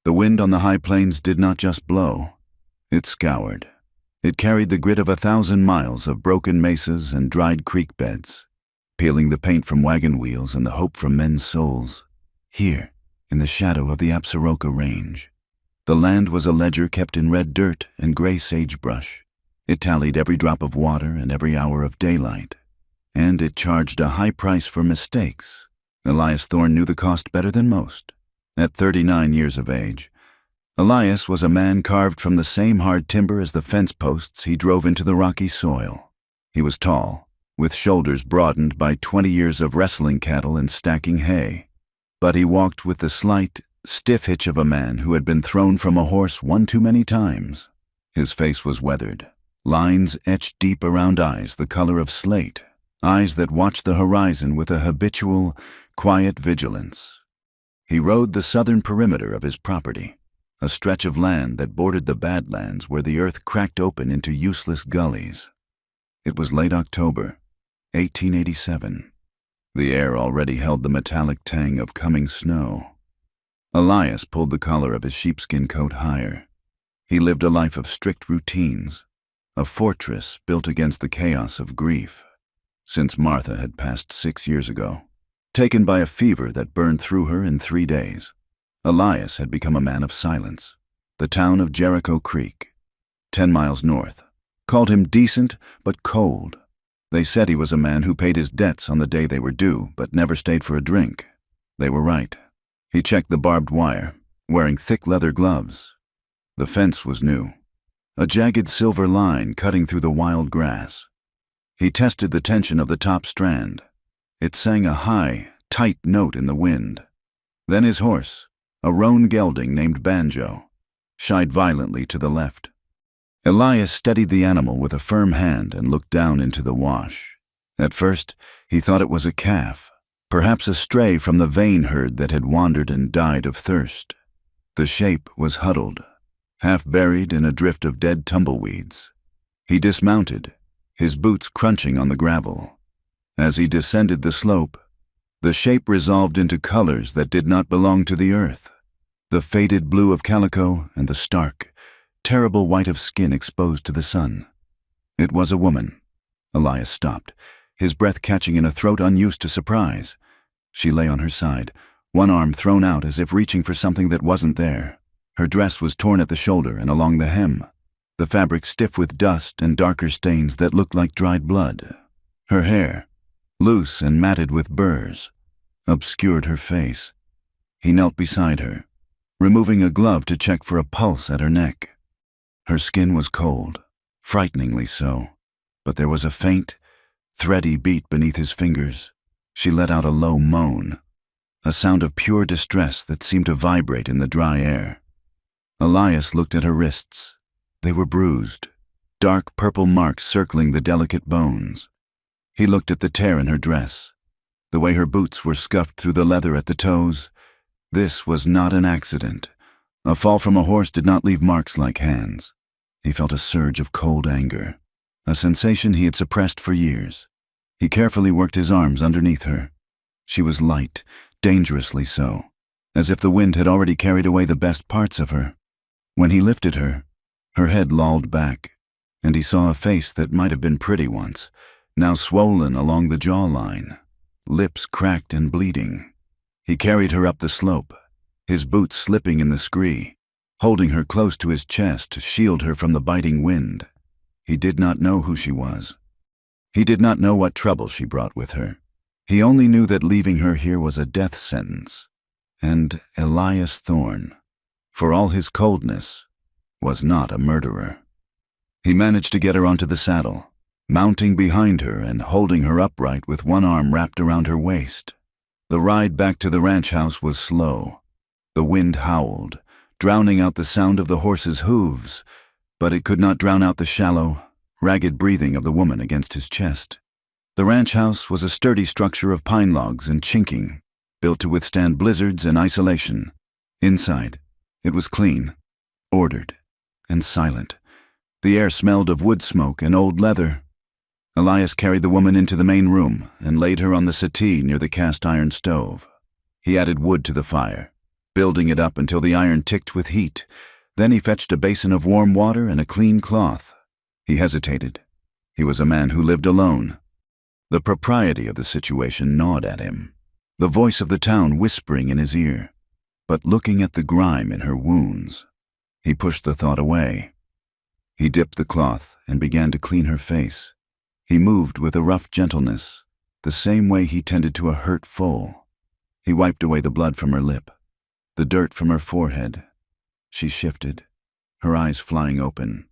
The wind on the high plains did not just blow. It scoured. It carried the grit of 1,000 miles of broken mesas and dried creek beds, peeling the paint from wagon wheels and the hope from men's souls. Here, in the shadow of the Absaroka Range, the land was a ledger kept in red dirt and gray sagebrush. It tallied every drop of water and every hour of daylight, and it charged a high price for mistakes. Elias Thorne knew the cost better than most. At 39 years of age, Elias was a man carved from the same hard timber as the fence posts he drove into the rocky soil. He was tall, with shoulders broadened by 20 years of wrestling cattle and stacking hay, but he walked with the slight, stiff hitch of a man who had been thrown from a horse one too many times. His face was weathered, lines etched deep around eyes the color of slate, eyes that watched the horizon with a habitual, quiet vigilance. He rode the southern perimeter of his property, a stretch of land that bordered the Badlands where the earth cracked open into useless gullies. It was late October, 1887. The air already held the metallic tang of coming snow. Elias pulled the collar of his sheepskin coat higher. He lived a life of strict routines, a fortress built against the chaos of grief. Since Martha had passed 6 years ago, taken by a fever that burned through her in 3 days, Elias had become a man of silence. The town of Jericho Creek, 10 miles north, called him decent but cold. They said he was a man who paid his debts on the day they were due, but never stayed for a drink. They were right. He checked the barbed wire, wearing thick leather gloves. The fence was new, a jagged silver line cutting through the wild grass. He tested the tension of the top strand. It sang a high, tight note in the wind. Then his horse, a roan gelding named Banjo, shied violently to the left. Elias steadied the animal with a firm hand and looked down into the wash. At first, he thought it was a calf, perhaps a stray from the vein herd that had wandered and died of thirst. The shape was huddled, half buried in a drift of dead tumbleweeds. He dismounted, his boots crunching on the gravel. As he descended the slope, the shape resolved into colors that did not belong to the earth. The faded blue of calico and the stark, terrible white of skin exposed to the sun. It was a woman. Elias stopped, his breath catching in a throat unused to surprise. She lay on her side, one arm thrown out as if reaching for something that wasn't there. Her dress was torn at the shoulder and along the hem, the fabric stiff with dust and darker stains that looked like dried blood. Her hair, loose and matted with burrs, obscured her face. He knelt beside her, removing a glove to check for a pulse at her neck. Her skin was cold, frighteningly so, but there was a faint, thready beat beneath his fingers. She let out a low moan, a sound of pure distress that seemed to vibrate in the dry air. Elias looked at her wrists. They were bruised, dark purple marks circling the delicate bones. He looked at the tear in her dress, the way her boots were scuffed through the leather at the toes. This was not an accident. A fall from a horse did not leave marks like hands. He felt a surge of cold anger, a sensation he had suppressed for years. He carefully worked his arms underneath her. She was light, dangerously so, as if the wind had already carried away the best parts of her. When he lifted her, her head lolled back, and he saw a face that might have been pretty once, now swollen along the jawline, lips cracked and bleeding. He carried her up the slope, his boots slipping in the scree, holding her close to his chest to shield her from the biting wind. He did not know who she was. He did not know what trouble she brought with her. He only knew that leaving her here was a death sentence. And Elias Thorne, for all his coldness, was not a murderer. He managed to get her onto the saddle, mounting behind her and holding her upright with one arm wrapped around her waist. The ride back to the ranch house was slow. The wind howled, drowning out the sound of the horse's hooves, but it could not drown out the shallow, ragged breathing of the woman against his chest. The ranch house was a sturdy structure of pine logs and chinking, built to withstand blizzards and isolation. Inside, it was clean, ordered, and silent. The air smelled of wood smoke and old leather. Elias carried the woman into the main room and laid her on the settee near the cast iron stove. He added wood to the fire, building it up until the iron ticked with heat. Then he fetched a basin of warm water and a clean cloth. He hesitated. He was a man who lived alone. The propriety of the situation gnawed at him, the voice of the town whispering in his ear, but looking at the grime in her wounds. He pushed the thought away. He dipped the cloth and began to clean her face. He moved with a rough gentleness, the same way he tended to a hurt foal. He wiped away the blood from her lip, the dirt from her forehead. She shifted, her eyes flying open.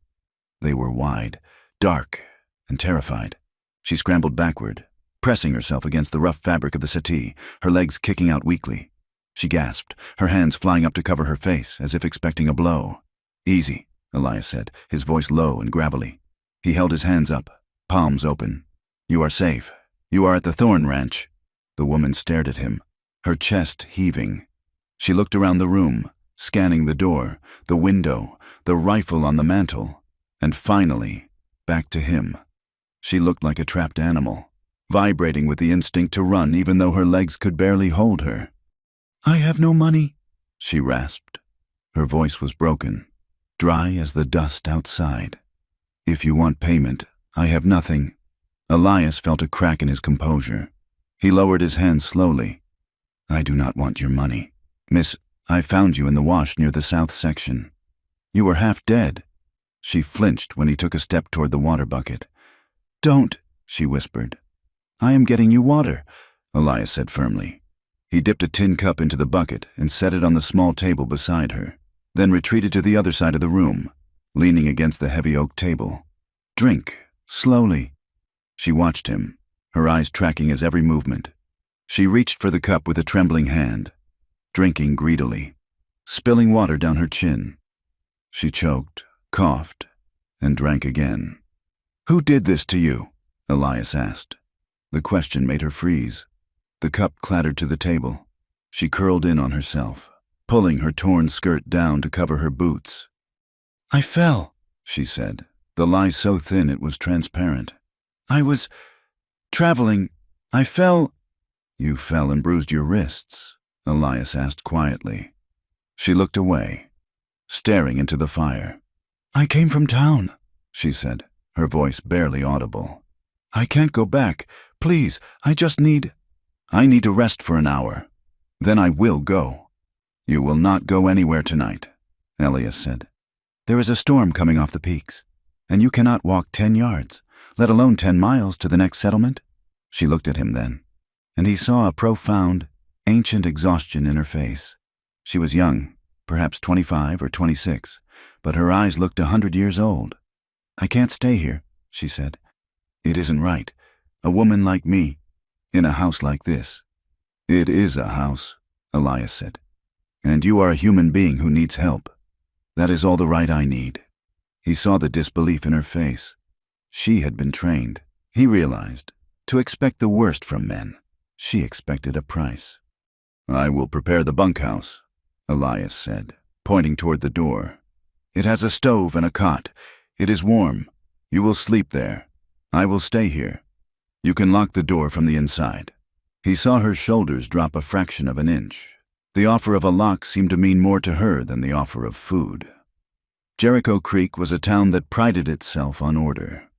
They were wide, dark, and terrified. She scrambled backward, pressing herself against the rough fabric of the settee, her legs kicking out weakly. She gasped, her hands flying up to cover her face, as if expecting a blow. "Easy," Elias said, his voice low and gravelly. He held his hands up, palms open. "You are safe. You are at the Thorn Ranch." The woman stared at him, her chest heaving. She looked around the room, scanning the door, the window, the rifle on the mantel, and finally, back to him. She looked like a trapped animal, vibrating with the instinct to run even though her legs could barely hold her. "I have no money," she rasped. Her voice was broken, dry as the dust outside. "If you want payment, I have nothing." Elias felt a crack in his composure. He lowered his hands slowly. "I do not want your money. Miss, I found you in the wash near the south section. You were half dead." She flinched when he took a step toward the water bucket. "Don't," she whispered. "I am getting you water," Elias said firmly. He dipped a tin cup into the bucket and set it on the small table beside her, then retreated to the other side of the room, leaning against the heavy oak table. "Drink, slowly." She watched him, her eyes tracking his every movement. She reached for the cup with a trembling hand, drinking greedily, spilling water down her chin. She choked, coughed, and drank again. "Who did this to you?" Elias asked. The question made her freeze. The cup clattered to the table. She curled in on herself, pulling her torn skirt down to cover her boots. "I fell," she said, the lie so thin it was transparent. "I was traveling. I fell." "You fell and bruised your wrists?" Elias asked quietly. She looked away, staring into the fire. "I came from town," she said, her voice barely audible. "I can't go back. Please, I need to rest for an hour. Then I will go." "You will not go anywhere tonight," Elias said. "There is a storm coming off the peaks, and you cannot walk 10 yards, let alone 10 miles to the next settlement." She looked at him then, and he saw a profound, ancient exhaustion in her face. She was young, perhaps 25 or 26, but her eyes looked 100 years old. "I can't stay here," she said. "It isn't right. A woman like me, in a house like this." "It is a house," Elias said. "And you are a human being who needs help. That is all the right I need." He saw the disbelief in her face. She had been trained, he realized, to expect the worst from men. She expected a price. "I will prepare the bunkhouse," Elias said, pointing toward the door. "It has a stove and a cot. It is warm. You will sleep there. I will stay here. You can lock the door from the inside." He saw her shoulders drop a fraction of an inch. The offer of a lock seemed to mean more to her than the offer of food. Jericho Creek was a town that prided itself on order.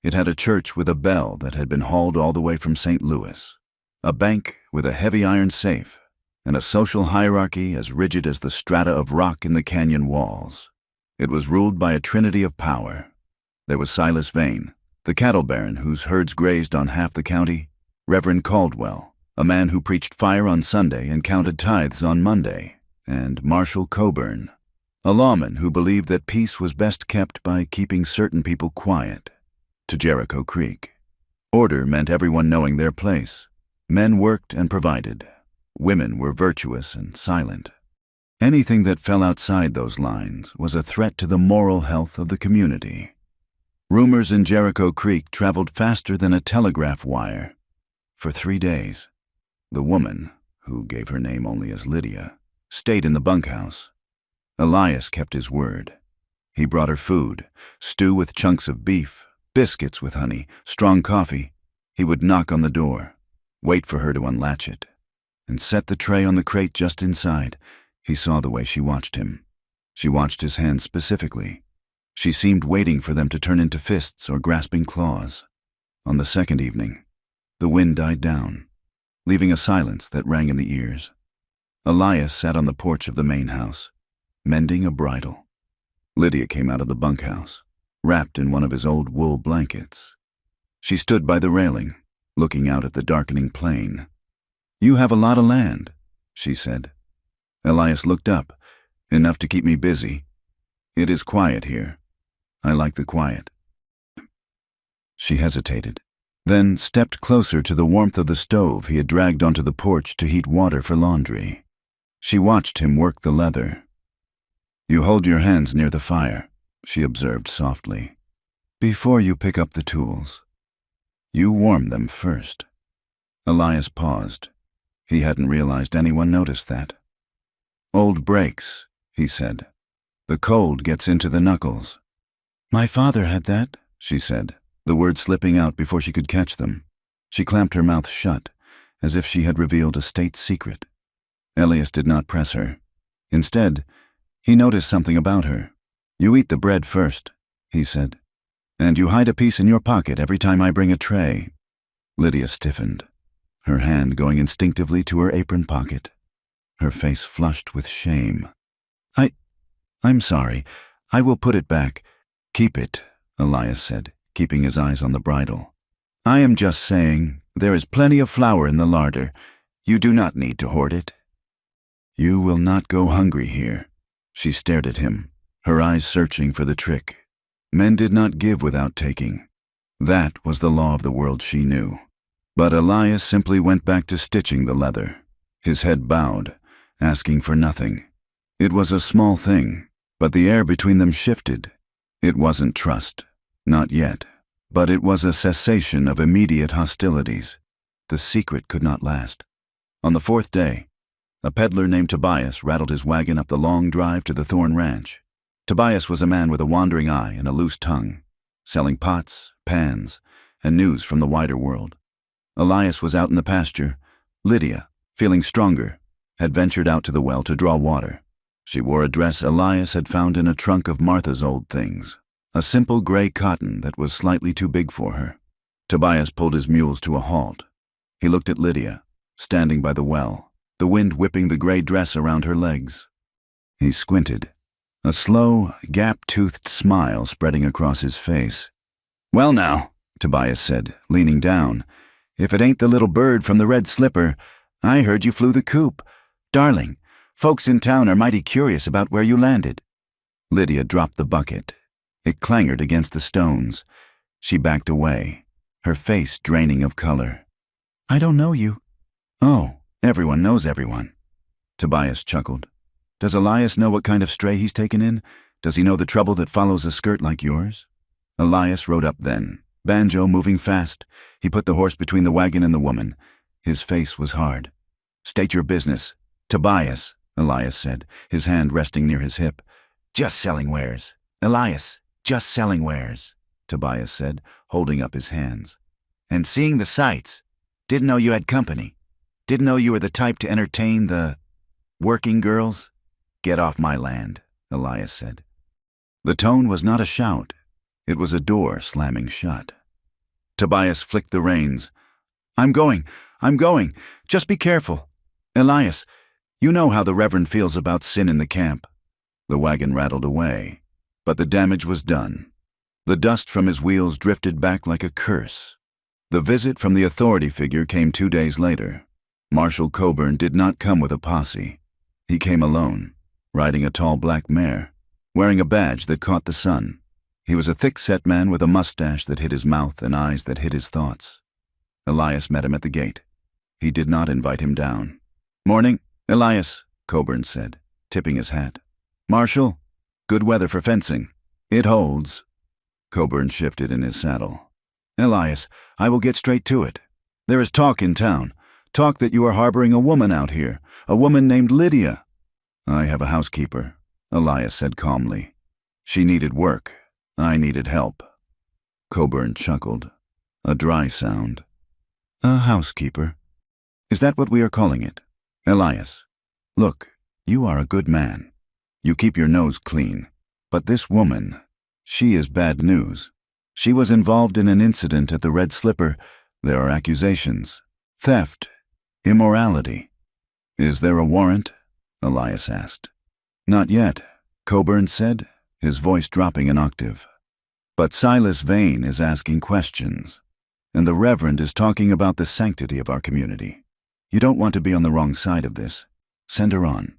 It had a church with a bell that had been hauled all the way from St. Louis, a bank with a heavy iron safe, and a social hierarchy as rigid as the strata of rock in the canyon walls. It was ruled by a trinity of power. There was Silas Vane, the cattle baron whose herds grazed on half the county, Reverend Caldwell, a man who preached fire on Sunday and counted tithes on Monday, and Marshall Coburn, a lawman who believed that peace was best kept by keeping certain people quiet. To Jericho Creek, order meant everyone knowing their place. Men worked and provided. Women were virtuous and silent. Anything that fell outside those lines was a threat to the moral health of the community. Rumors in Jericho Creek traveled faster than a telegraph wire. For 3 days, the woman, who gave her name only as Lydia, stayed in the bunkhouse. Elias kept his word. He brought her food, stew with chunks of beef, biscuits with honey, strong coffee. He would knock on the door, wait for her to unlatch it, and set the tray on the crate just inside. He saw the way she watched him. She watched his hands specifically. She seemed waiting for them to turn into fists or grasping claws. On the second evening, the wind died down, leaving a silence that rang in the ears. Elias sat on the porch of the main house, mending a bridle. Lydia came out of the bunkhouse, wrapped in one of his old wool blankets. She stood by the railing, looking out at the darkening plain. "You have a lot of land," she said. Elias looked up. "Enough to keep me busy. It is quiet here. I like the quiet." She hesitated, then stepped closer to the warmth of the stove he had dragged onto the porch to heat water for laundry. She watched him work the leather. "You hold your hands near the fire," she observed softly, "before you pick up the tools. You warm them first." Elias paused. He hadn't realized anyone noticed that. "Old breaks," he said. "The cold gets into the knuckles." "My father had that," she said, the words slipping out before she could catch them. She clamped her mouth shut, as if she had revealed a state secret. Elias did not press her. Instead, he noticed something about her. "You eat the bread first," he said, "and you hide a piece in your pocket every time I bring a tray." Lydia stiffened, her hand going instinctively to her apron pocket. Her face flushed with shame. I'm sorry. I will put it back." "Keep it," Elias said, keeping his eyes on the bridle. "I am just saying, there is plenty of flour in the larder. You do not need to hoard it." "You will not go hungry here." She stared at him, her eyes searching for the trick. Men did not give without taking. That was the law of the world she knew. But Elias simply went back to stitching the leather, his head bowed, asking for nothing. It was a small thing, but the air between them shifted. It wasn't trust, not yet, but it was a cessation of immediate hostilities. The secret could not last. On the fourth day, a peddler named Tobias rattled his wagon up the long drive to the Thorn Ranch. Tobias was a man with a wandering eye and a loose tongue, selling pots, pans, and news from the wider world. Elias was out in the pasture. Lydia, feeling stronger, had ventured out to the well to draw water. She wore a dress Elias had found in a trunk of Martha's old things, a simple gray cotton that was slightly too big for her. Tobias pulled his mules to a halt. He looked at Lydia, standing by the well, the wind whipping the gray dress around her legs. He squinted, a slow, gap-toothed smile spreading across his face. "Well now," Tobias said, leaning down, "if it ain't the little bird from the red slipper, I heard you flew the coop. Darling, folks in town are mighty curious about where you landed." Lydia dropped the bucket. It clanged against the stones. She backed away, her face draining of color. "I don't know you." "Oh, everyone knows everyone." Tobias chuckled. "Does Elias know what kind of stray he's taken in? Does he know the trouble that follows a skirt like yours?" Elias rode up then, banjo moving fast. He put the horse between the wagon and the woman. His face was hard. "State your business." "Tobias," Elias said, his hand resting near his hip. "Just selling wares." "Elias, just selling wares," Tobias said, holding up his hands. "And seeing the sights. Didn't know you had company. Didn't know you were the type to entertain the working girls." "Get off my land," Elias said. The tone was not a shout. It was a door slamming shut. Tobias flicked the reins. I'm going. Just be careful. Elias, you know how the Reverend feels about sin in the camp." The wagon rattled away, but the damage was done. The dust from his wheels drifted back like a curse. The visit from the authority figure came 2 days later. Marshal Coburn did not come with a posse. He came alone, riding a tall black mare, wearing a badge that caught the sun. He was a thick-set man with a mustache that hid his mouth and eyes that hid his thoughts. Elias met him at the gate. He did not invite him down. "Morning, Elias," Coburn said, tipping his hat. "Marshal, good weather for fencing." "It holds." Coburn shifted in his saddle. "Elias, I will get straight to it. There is talk in town. Talk that you are harboring a woman out here, a woman named Lydia." "I have a housekeeper," Elias said calmly. "She needed work. I needed help." Coburn chuckled. A dry sound. "A housekeeper? Is that what we are calling it? Elias, look, You are a good man. You keep your nose clean. But this woman, she is bad news. She was involved in an incident at the Red Slipper. There are accusations. Theft. Immorality. Is there a warrant? Elias asked. Not yet, Coburn said, his voice dropping an octave. But Silas Vane is asking questions, and the Reverend is talking about the sanctity of our community. You don't want to be on the wrong side of this. Send her on.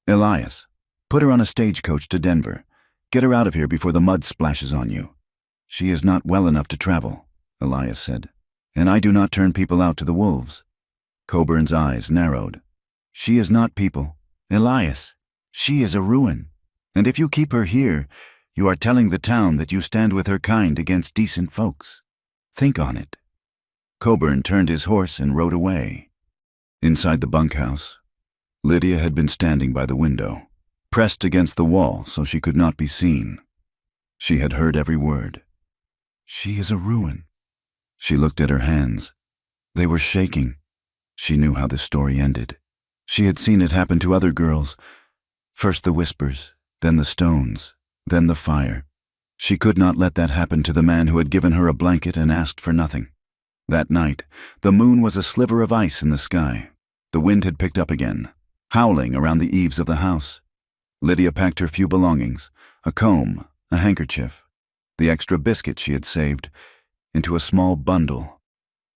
Elias, put her on a stagecoach to Denver. Get her out of here before the mud splashes on you. She is not well enough to travel, Elias said, and I do not turn people out to the wolves. Coburn's eyes narrowed. She is not people, Elias. She is a ruin, and if you keep her here, you are telling the town that you stand with her kind against decent folks. Think on it. Coburn turned his horse and rode away. Inside the bunkhouse, Lydia had been standing by the window, pressed against the wall so she could not be seen. She had heard every word. She is a ruin. She looked at her hands. They were shaking. She knew how the story ended. She had seen it happen to other girls. First the whispers, then the stones, then the fire. She could not let that happen to the man who had given her a blanket and asked for nothing. That night, the moon was a sliver of ice in the sky. The wind had picked up again, howling around the eaves of the house. Lydia packed her few belongings, a comb, a handkerchief, the extra biscuit she had saved, into a small bundle.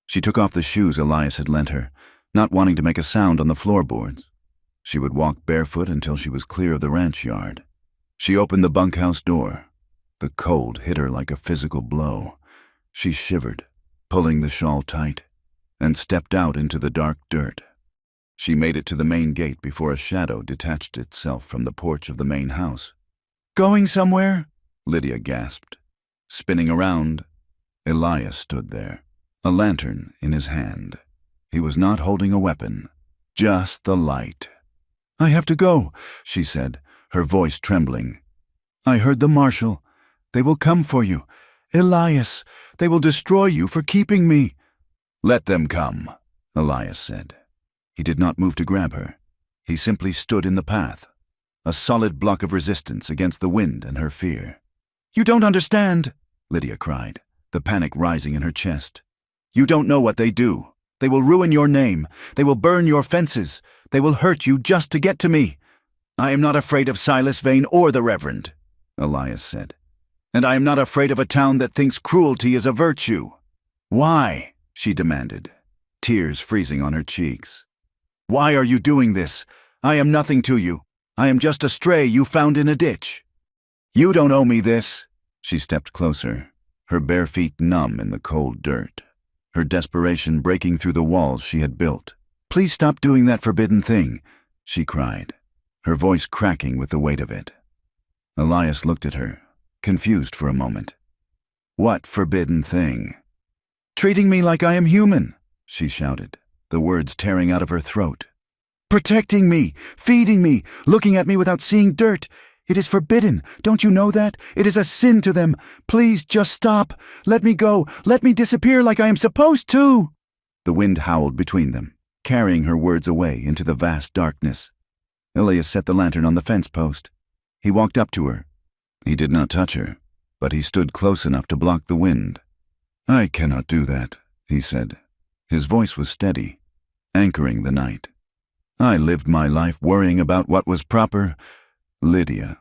She took off the shoes Elias had lent her, not wanting to make a sound on the floorboards. She would walk barefoot until she was clear of the ranch yard. She opened the bunkhouse door. The cold hit her like a physical blow. She shivered, pulling the shawl tight, and stepped out into the dark dirt. She made it to the main gate before a shadow detached itself from the porch of the main house. "Going somewhere?" Lydia gasped. Spinning around, Elias stood there, a lantern in his hand. He was not holding a weapon, just the light. "I have to go," she said, her voice trembling. "I heard the marshal. They will come for you. Elias, they will destroy you for keeping me." "Let them come," Elias said. He did not move to grab her. He simply stood in the path, a solid block of resistance against the wind and her fear. "You don't understand," Lydia cried, the panic rising in her chest. "You don't know what they do. They will ruin your name. They will burn your fences. They will hurt you just to get to me." "I am not afraid of Silas Vane or the Reverend," Elias said. "And I am not afraid of a town that thinks cruelty is a virtue." "Why?" she demanded, tears freezing on her cheeks. "Why are you doing this? I am nothing to you. I am just a stray you found in a ditch." "You don't owe me this." She stepped closer, her bare feet numb in the cold dirt, her desperation breaking through the walls she had built. "Please stop doing that forbidden thing," she cried, her voice cracking with the weight of it. Elias looked at her, confused for a moment. "What forbidden thing?" "Treating me like I am human," she shouted, the words tearing out of her throat. "Protecting me, feeding me, looking at me without seeing dirt. It is forbidden. Don't you know that? It is a sin to them. Please just stop. Let me go. Let me disappear like I am supposed to." The wind howled between them, carrying her words away into the vast darkness. Elias set the lantern on the fence post. He walked up to her. He did not touch her, but he stood close enough to block the wind. "I cannot do that," he said. His voice was steady, anchoring the night. "I lived my life worrying about what was proper. Lydia.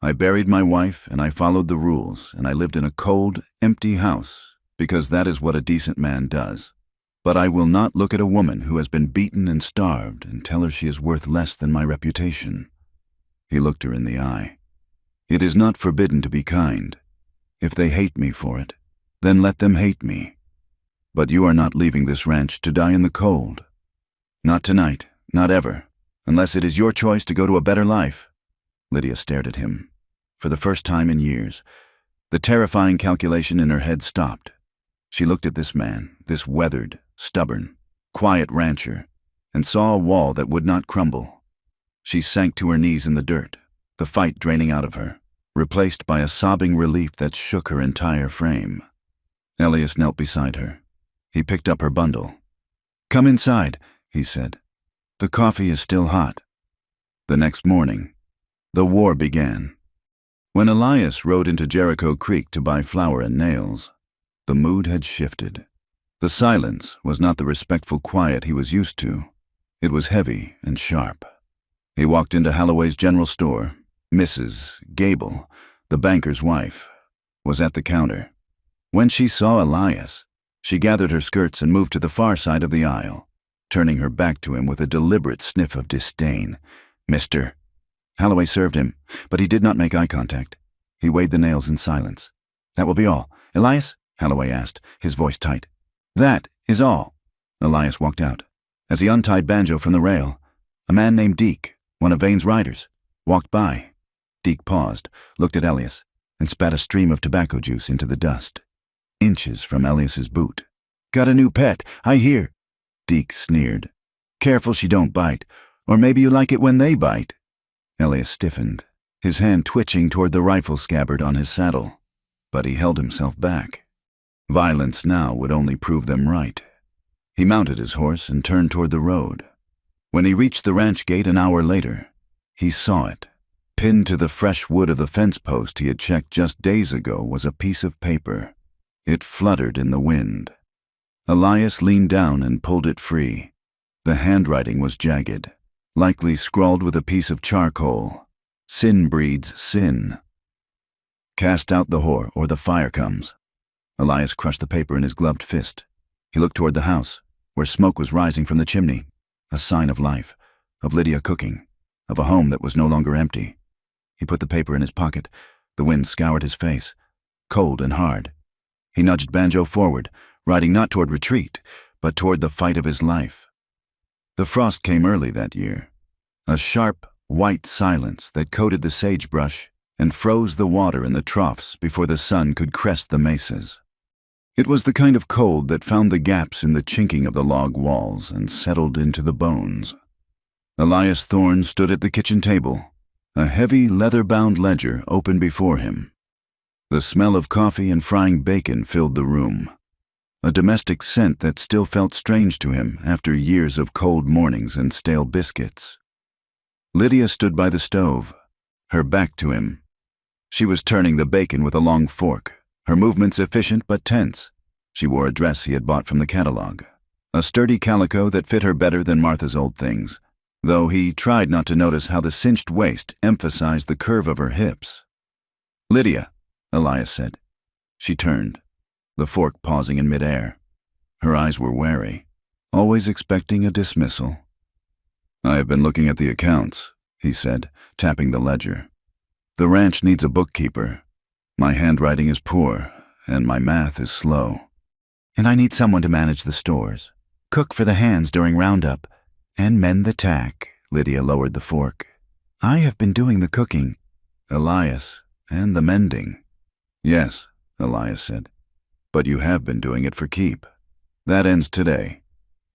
I buried my wife, and I followed the rules, and I lived in a cold, empty house, because that is what a decent man does. But I will not look at a woman who has been beaten and starved and tell her she is worth less than my reputation." He looked her in the eye. "It is not forbidden to be kind. If they hate me for it, then let them hate me. But you are not leaving this ranch to die in the cold. Not tonight, not ever, unless it is your choice to go to a better life." Lydia stared at him. For the first time in years, the terrifying calculation in her head stopped. She looked at this man, this weathered, stubborn, quiet rancher, and saw a wall that would not crumble. She sank to her knees in the dirt, the fight draining out of her, replaced by a sobbing relief that shook her entire frame. Elias knelt beside her. He picked up her bundle. "Come inside," he said. "The coffee is still hot." The next morning, the war began. When Elias rode into Jericho Creek to buy flour and nails, the mood had shifted. The silence was not the respectful quiet he was used to. It was heavy and sharp. He walked into Holloway's general store. Mrs. Gable, the banker's wife, was at the counter. When she saw Elias, she gathered her skirts and moved to the far side of the aisle, turning her back to him with a deliberate sniff of disdain. "Mister." Holloway served him, but he did not make eye contact. He weighed the nails in silence. "That will be all. Elias?" Holloway asked, his voice tight. "That is all." Elias walked out. As he untied Banjo from the rail, a man named Deke, one of Vane's riders, walked by. Deke paused, looked at Elias, and spat a stream of tobacco juice into the dust, inches from Elias's boot. "Got a new pet, I hear." Deke sneered. "Careful she don't bite, or maybe you like it when they bite." Elias stiffened, his hand twitching toward the rifle scabbard on his saddle, but he held himself back. Violence now would only prove them right. He mounted his horse and turned toward the road. When he reached the ranch gate an hour later, he saw it. Pinned to the fresh wood of the fence post he had checked just days ago was a piece of paper. It fluttered in the wind. Elias leaned down and pulled it free. The handwriting was jagged, likely scrawled with a piece of charcoal. "Sin breeds sin. Cast out the whore, or the fire comes." Elias crushed the paper in his gloved fist. He looked toward the house, where smoke was rising from the chimney, a sign of life, of Lydia cooking, of a home that was no longer empty. He put the paper in his pocket. The wind scoured his face, cold and hard. He nudged Banjo forward, riding not toward retreat, but toward the fight of his life. The frost came early that year, a sharp, white silence that coated the sagebrush and froze the water in the troughs before the sun could crest the mesas. It was the kind of cold that found the gaps in the chinking of the log walls and settled into the bones. Elias Thorne stood at the kitchen table, a heavy leather-bound ledger open before him. The smell of coffee and frying bacon filled the room, a domestic scent that still felt strange to him after years of cold mornings and stale biscuits. Lydia stood by the stove, her back to him. She was turning the bacon with a long fork, her movements efficient but tense. She wore a dress he had bought from the catalog, a sturdy calico that fit her better than Martha's old things, though he tried not to notice how the cinched waist emphasized the curve of her hips. "Lydia," Elias said. She turned, the fork pausing in midair. Her eyes were wary, always expecting a dismissal. "I have been looking at the accounts," he said, tapping the ledger. "The ranch needs a bookkeeper. My handwriting is poor, and my math is slow. And I need someone to manage the stores, cook for the hands during roundup, and mend the tack." Lydia lowered the fork. "I have been doing the cooking." "Elias, and the mending." "Yes," Elias said, "but you have been doing it for keep. That ends today."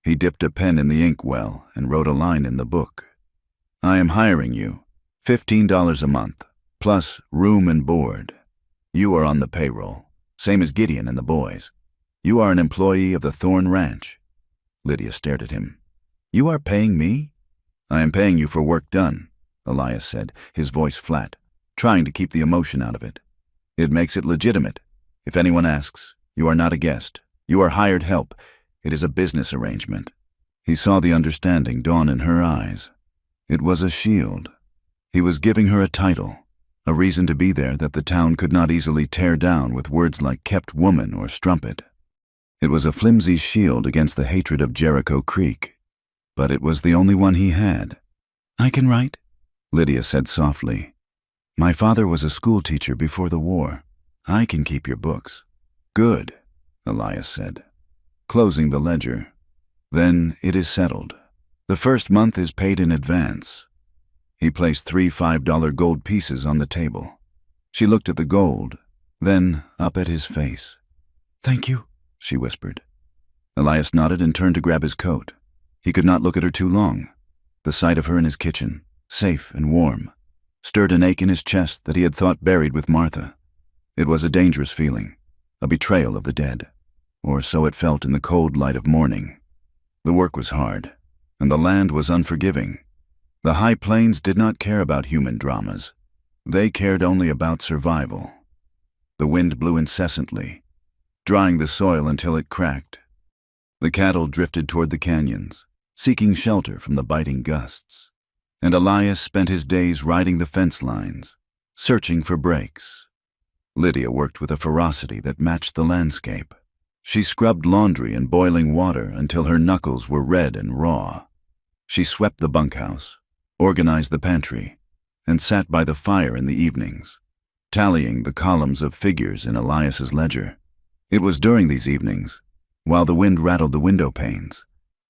He dipped a pen in the inkwell and wrote a line in the book. "I am hiring you, $15 a month, plus room and board. You are on the payroll, same as Gideon and the boys. You are an employee of the Thorne Ranch." Lydia stared at him. "You are paying me?" "I am paying you for work done," Elias said, his voice flat, trying to keep the emotion out of it. "It makes it legitimate. If anyone asks, you are not a guest. You are hired help. It is a business arrangement." He saw the understanding dawn in her eyes. It was a shield. He was giving her a title, a reason to be there that the town could not easily tear down with words like kept woman or strumpet. It was a flimsy shield against the hatred of Jericho Creek, but it was the only one he had. "I can write," Lydia said softly. "My father was a school teacher before the war. I can keep your books." "Good," Elias said, closing the ledger. "Then it is settled. The first month is paid in advance." He placed 3 $5 gold pieces on the table. She looked at the gold, then up at his face. "Thank you," she whispered. Elias nodded and turned to grab his coat. He could not look at her too long. The sight of her in his kitchen, safe and warm, stirred an ache in his chest that he had thought buried with Martha. It was a dangerous feeling, a betrayal of the dead, or so it felt in the cold light of morning. The work was hard, and the land was unforgiving. The high plains did not care about human dramas. They cared only about survival. The wind blew incessantly, drying the soil until it cracked. The cattle drifted toward the canyons, seeking shelter from the biting gusts. And Elias spent his days riding the fence lines, searching for breaks. Lydia worked with a ferocity that matched the landscape. She scrubbed laundry in boiling water until her knuckles were red and raw. She swept the bunkhouse, organized the pantry, and sat by the fire in the evenings, tallying the columns of figures in Elias's ledger. It was during these evenings, while the wind rattled the window panes,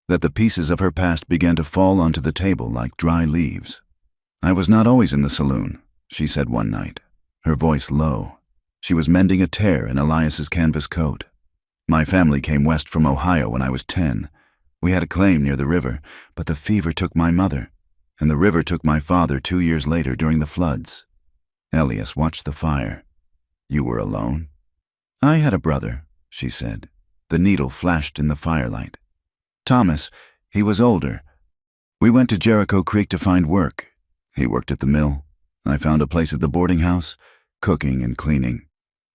that the pieces of her past began to fall onto the table like dry leaves. "I was not always in the saloon," she said one night, her voice low. She was mending a tear in Elias's canvas coat. "My family came west from Ohio when I was 10. We had a claim near the river, but the fever took my mother, and the river took my father 2 years later during the floods." Elias watched the fire. "You were alone?" "I had a brother," she said. The needle flashed in the firelight. "Thomas, he was older. We went to Jericho Creek to find work. He worked at the mill. I found a place at the boarding house, cooking and cleaning.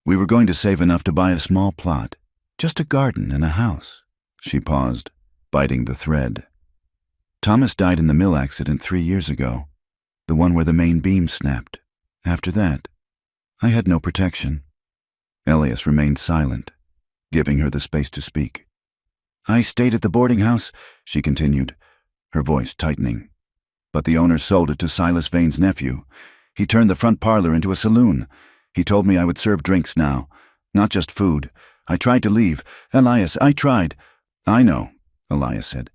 We were going to save enough to buy a small plot, just a garden and a house." She paused, biting the thread. "Thomas died in the mill accident 3 years ago, the one where the main beam snapped. After that, I had no protection." Elias remained silent, giving her the space to speak. "I stayed at the boarding house," she continued, her voice tightening. "But the owner sold it to Silas Vane's nephew. He turned the front parlor into a saloon. He told me I would serve drinks now, not just food. I tried to leave. Elias, I tried." "I know," Elias said.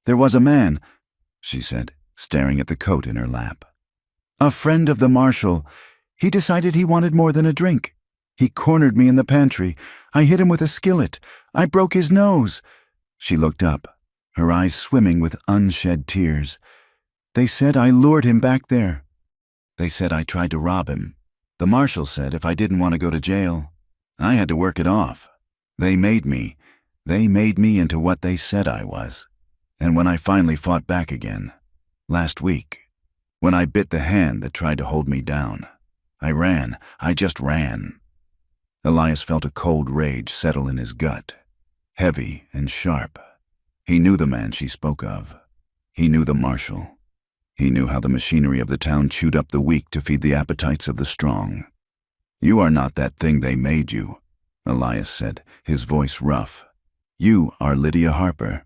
"There was a man," she said, staring at the coat in her lap. "A friend of the marshal. He decided he wanted more than a drink. He cornered me in the pantry. I hit him with a skillet. I broke his nose." She looked up, her eyes swimming with unshed tears. "They said I lured him back there. They said I tried to rob him. The marshal said if I didn't want to go to jail, I had to work it off. They made me into what they said I was. And when I finally fought back again, last week, when I bit the hand that tried to hold me down, I just ran." Elias felt a cold rage settle in his gut, heavy and sharp. He knew the man she spoke of. He knew the marshal. He knew how the machinery of the town chewed up the weak to feed the appetites of the strong. "You are not that thing they made you," Elias said, his voice rough. "You are Lydia Harper,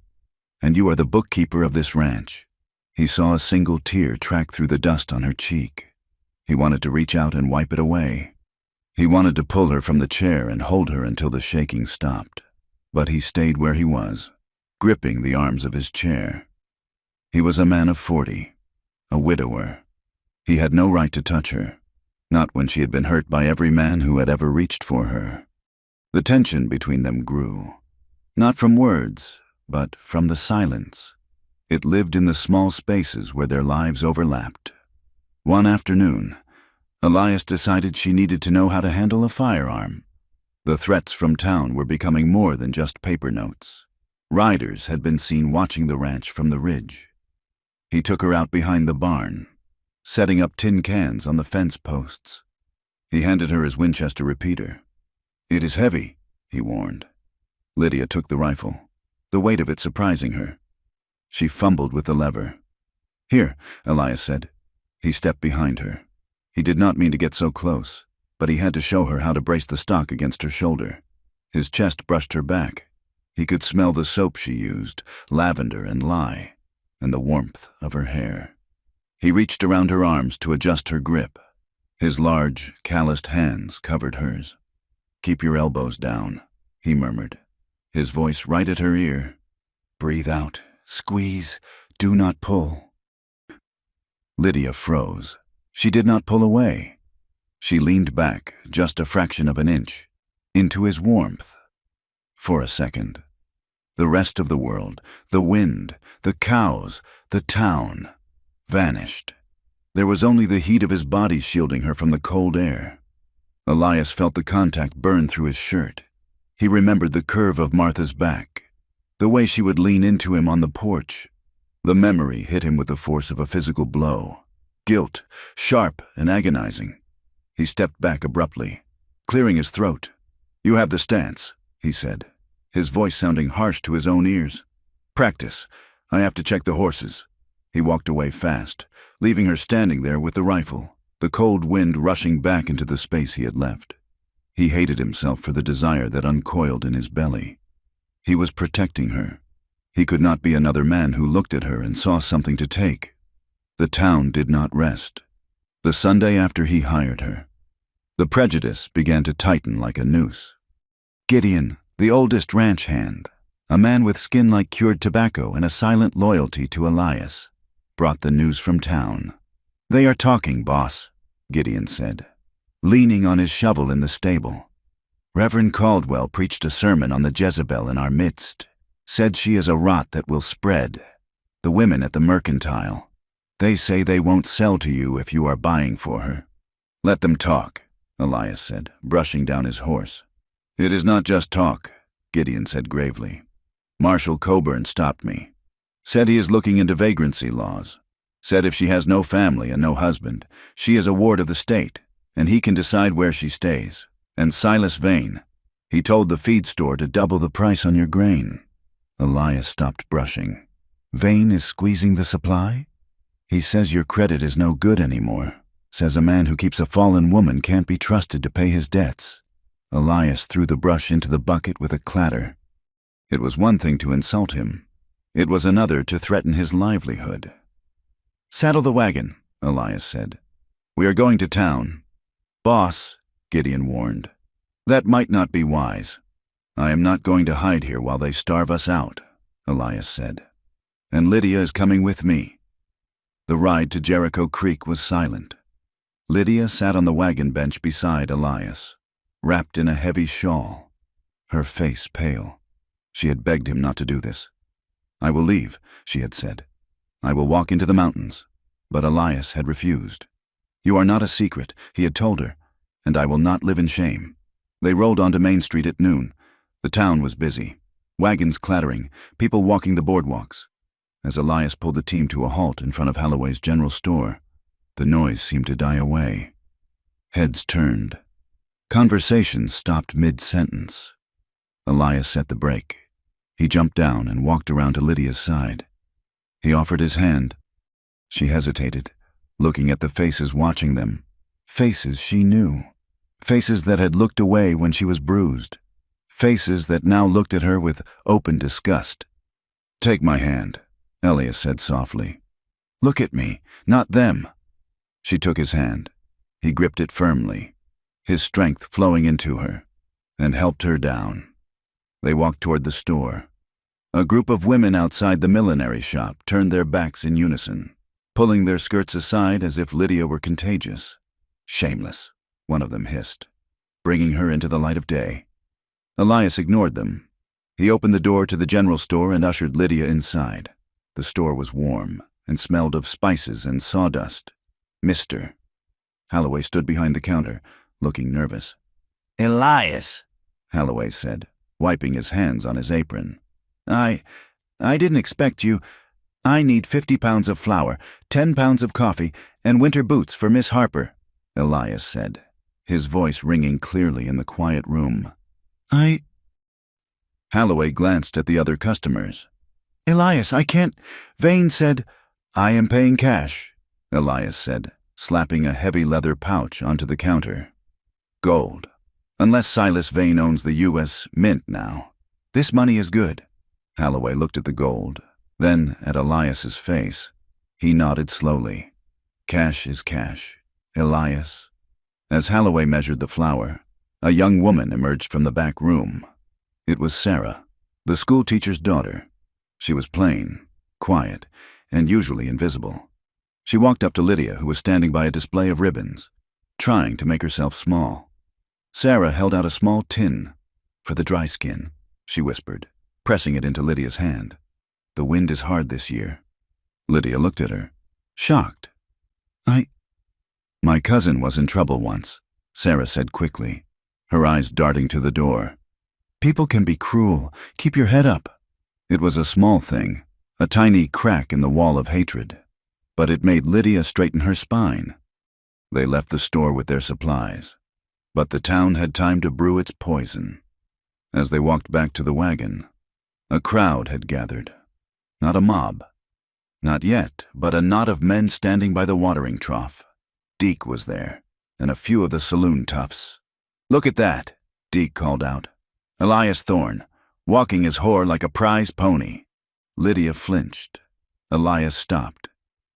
and you are the bookkeeper of this ranch." He saw a single tear track through the dust on her cheek. He wanted to reach out and wipe it away. He wanted to pull her from the chair and hold her until the shaking stopped. But he stayed where he was, gripping the arms of his chair. He was a man of 40, a widower. He had no right to touch her, not when she had been hurt by every man who had ever reached for her. The tension between them grew, not from words, but from the silence. It lived in the small spaces where their lives overlapped. One afternoon, Elias decided she needed to know how to handle a firearm. The threats from town were becoming more than just paper notes. Riders had been seen watching the ranch from the ridge. He took her out behind the barn, setting up tin cans on the fence posts. He handed her his Winchester repeater. "It is heavy," he warned. Lydia took the rifle, the weight of it surprising her. She fumbled with the lever. "Here," Elias said. He stepped behind her. He did not mean to get so close, but he had to show her how to brace the stock against her shoulder. His chest brushed her back. He could smell the soap she used, lavender and lye, and the warmth of her hair. He reached around her arms to adjust her grip. His large, calloused hands covered hers. "Keep your elbows down," he murmured, his voice right at her ear. "Breathe out, squeeze, do not pull." Lydia froze. She did not pull away. She leaned back just a fraction of an inch, into his warmth. For a second, the rest of the world, the wind, the cows, the town, vanished. There was only the heat of his body shielding her from the cold air. Elias felt the contact burn through his shirt. He remembered the curve of Martha's back, the way she would lean into him on the porch, The memory hit him with the force of a physical blow. Guilt, sharp and agonizing. He stepped back abruptly, clearing his throat. "You have the stance," he said, his voice sounding harsh to his own ears. "Practice. I have to check the horses." He walked away fast, leaving her standing there with the rifle, the cold wind rushing back into the space he had left. He hated himself for the desire that uncoiled in his belly. He was protecting her. He could not be another man who looked at her and saw something to take. The town did not rest. The Sunday after he hired her, the prejudice began to tighten like a noose. Gideon, the oldest ranch hand, a man with skin like cured tobacco and a silent loyalty to Elias, brought the news from town. "They are talking, boss," Gideon said, leaning on his shovel in the stable. "Reverend Caldwell preached a sermon on the Jezebel in our midst. Said she is a rot that will spread. The women at the mercantile. They say they won't sell to you if you are buying for her." "Let them talk," Elias said, brushing down his horse. "It is not just talk," Gideon said gravely. "Marshal Coburn stopped me. Said he is looking into vagrancy laws. Said if she has no family and no husband, she is a ward of the state, and he can decide where she stays. And Silas Vane, he told the feed store to double the price on your grain." Elias stopped brushing. "Vane is squeezing the supply? He says your credit is no good anymore. Says a man who keeps a fallen woman can't be trusted to pay his debts." Elias threw the brush into the bucket with a clatter. It was one thing to insult him. It was another to threaten his livelihood. "Saddle the wagon," Elias said. "We are going to town." "Boss," Gideon warned, "that might not be wise." "I am not going to hide here while they starve us out," Elias said. "And Lydia is coming with me." The ride to Jericho Creek was silent. Lydia sat on the wagon bench beside Elias, wrapped in a heavy shawl, her face pale. She had begged him not to do this. "I will leave," she had said. "I will walk into the mountains." But Elias had refused. "You are not a secret," he had told her, "and I will not live in shame." They rolled onto Main Street at noon. The town was busy, wagons clattering, people walking the boardwalks. As Elias pulled the team to a halt in front of Holloway's general store, the noise seemed to die away. Heads turned. Conversations stopped mid-sentence. Elias set the brake. He jumped down and walked around to Lydia's side. He offered his hand. She hesitated, looking at the faces watching them. Faces she knew. Faces that had looked away when she was bruised. Faces that now looked at her with open disgust. "Take my hand," Elias said softly. "Look at me, not them." She took his hand. He gripped it firmly, his strength flowing into her, and helped her down. They walked toward the store. A group of women outside the millinery shop turned their backs in unison, pulling their skirts aside as if Lydia were contagious. "Shameless," one of them hissed, bringing her into the light of day. Elias ignored them. He opened the door to the general store and ushered Lydia inside. The store was warm and smelled of spices and sawdust. "Mister." Holloway stood behind the counter, looking nervous. "Elias," Holloway said, wiping his hands on his apron. I didn't expect you. I need 50 pounds of flour, 10 pounds of coffee, and winter boots for Miss Harper," Elias said, his voice ringing clearly in the quiet room. Holloway glanced at the other customers. "Elias, I can't." Vane said. "I am paying cash," Elias said, slapping a heavy leather pouch onto the counter. "Gold. Unless Silas Vane owns the U.S. Mint now. This money is good." Holloway looked at the gold, then at Elias's face. He nodded slowly. "Cash is cash, Elias." As Holloway measured the flour, a young woman emerged from the back room. It was Sarah, the schoolteacher's daughter. She was plain, quiet, and usually invisible. She walked up to Lydia, who was standing by a display of ribbons, trying to make herself small. Sarah held out a small tin. "For the dry skin," she whispered, pressing it into Lydia's hand. "The wind is hard this year." Lydia looked at her, shocked. My cousin was in trouble once," Sarah said quickly, her eyes darting to the door. "People can be cruel. Keep your head up." It was a small thing, a tiny crack in the wall of hatred, but it made Lydia straighten her spine. They left the store with their supplies, but the town had time to brew its poison. As they walked back to the wagon, a crowd had gathered. Not a mob. Not yet, but a knot of men standing by the watering trough. Deke was there, and a few of the saloon toughs. "Look at that," Deke called out. "Elias Thorne, walking his whore like a prize pony." Lydia flinched. Elias stopped.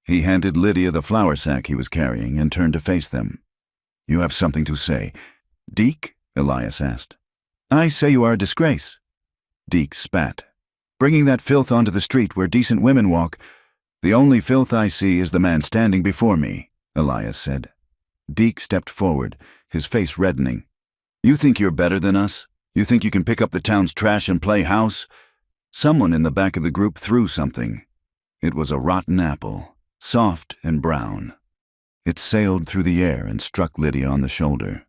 He handed Lydia the flour sack he was carrying and turned to face them. "You have something to say." "Deke?" Elias asked. "I say you are a disgrace." Deke spat. "Bringing that filth onto the street where decent women walk. The only filth I see is the man standing before me," Elias said. Deke stepped forward, his face reddening. "You think you're better than us? You think you can pick up the town's trash and play house?" Someone in the back of the group threw something. It was a rotten apple, soft and brown. It sailed through the air and struck Lydia on the shoulder,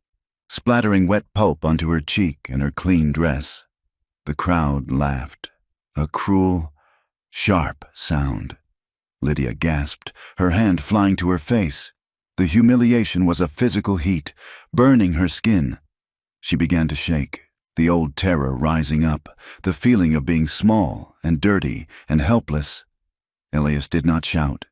splattering wet pulp onto her cheek and her clean dress. The crowd laughed. A cruel, sharp sound. Lydia gasped, her hand flying to her face. The humiliation was a physical heat, burning her skin. She began to shake, the old terror rising up, the feeling of being small and dirty and helpless. Elias did not shout.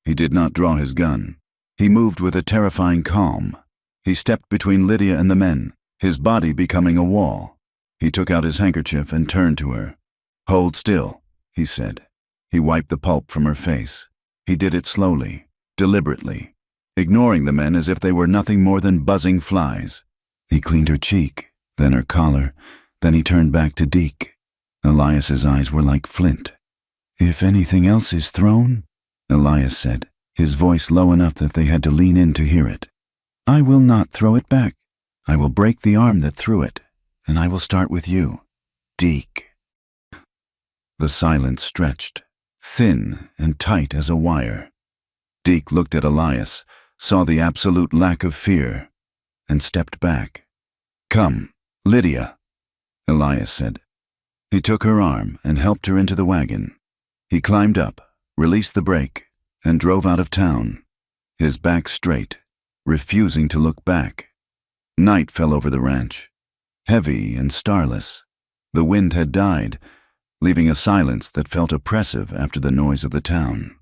He did not draw his gun. He moved with a terrifying calm. He stepped between Lydia and the men, his body becoming a wall. He took out his handkerchief and turned to her. "Hold still," he said. He wiped the pulp from her face. He did it slowly, deliberately, ignoring the men as if they were nothing more than buzzing flies. He cleaned her cheek, then her collar, then he turned back to Deke. Elias's eyes were like flint. "If anything else is thrown," Elias said, his voice low enough that they had to lean in to hear it, "I will not throw it back. I will break the arm that threw it, and I will start with you, Deke." The silence stretched, thin and tight as a wire. Deke looked at Elias, saw the absolute lack of fear, and stepped back. "Come, Lydia," Elias said. He took her arm and helped her into the wagon. He climbed up, released the brake, and drove out of town, his back straight, refusing to look back. Night fell over the ranch, heavy and starless. The wind had died, leaving a silence that felt oppressive after the noise of the town.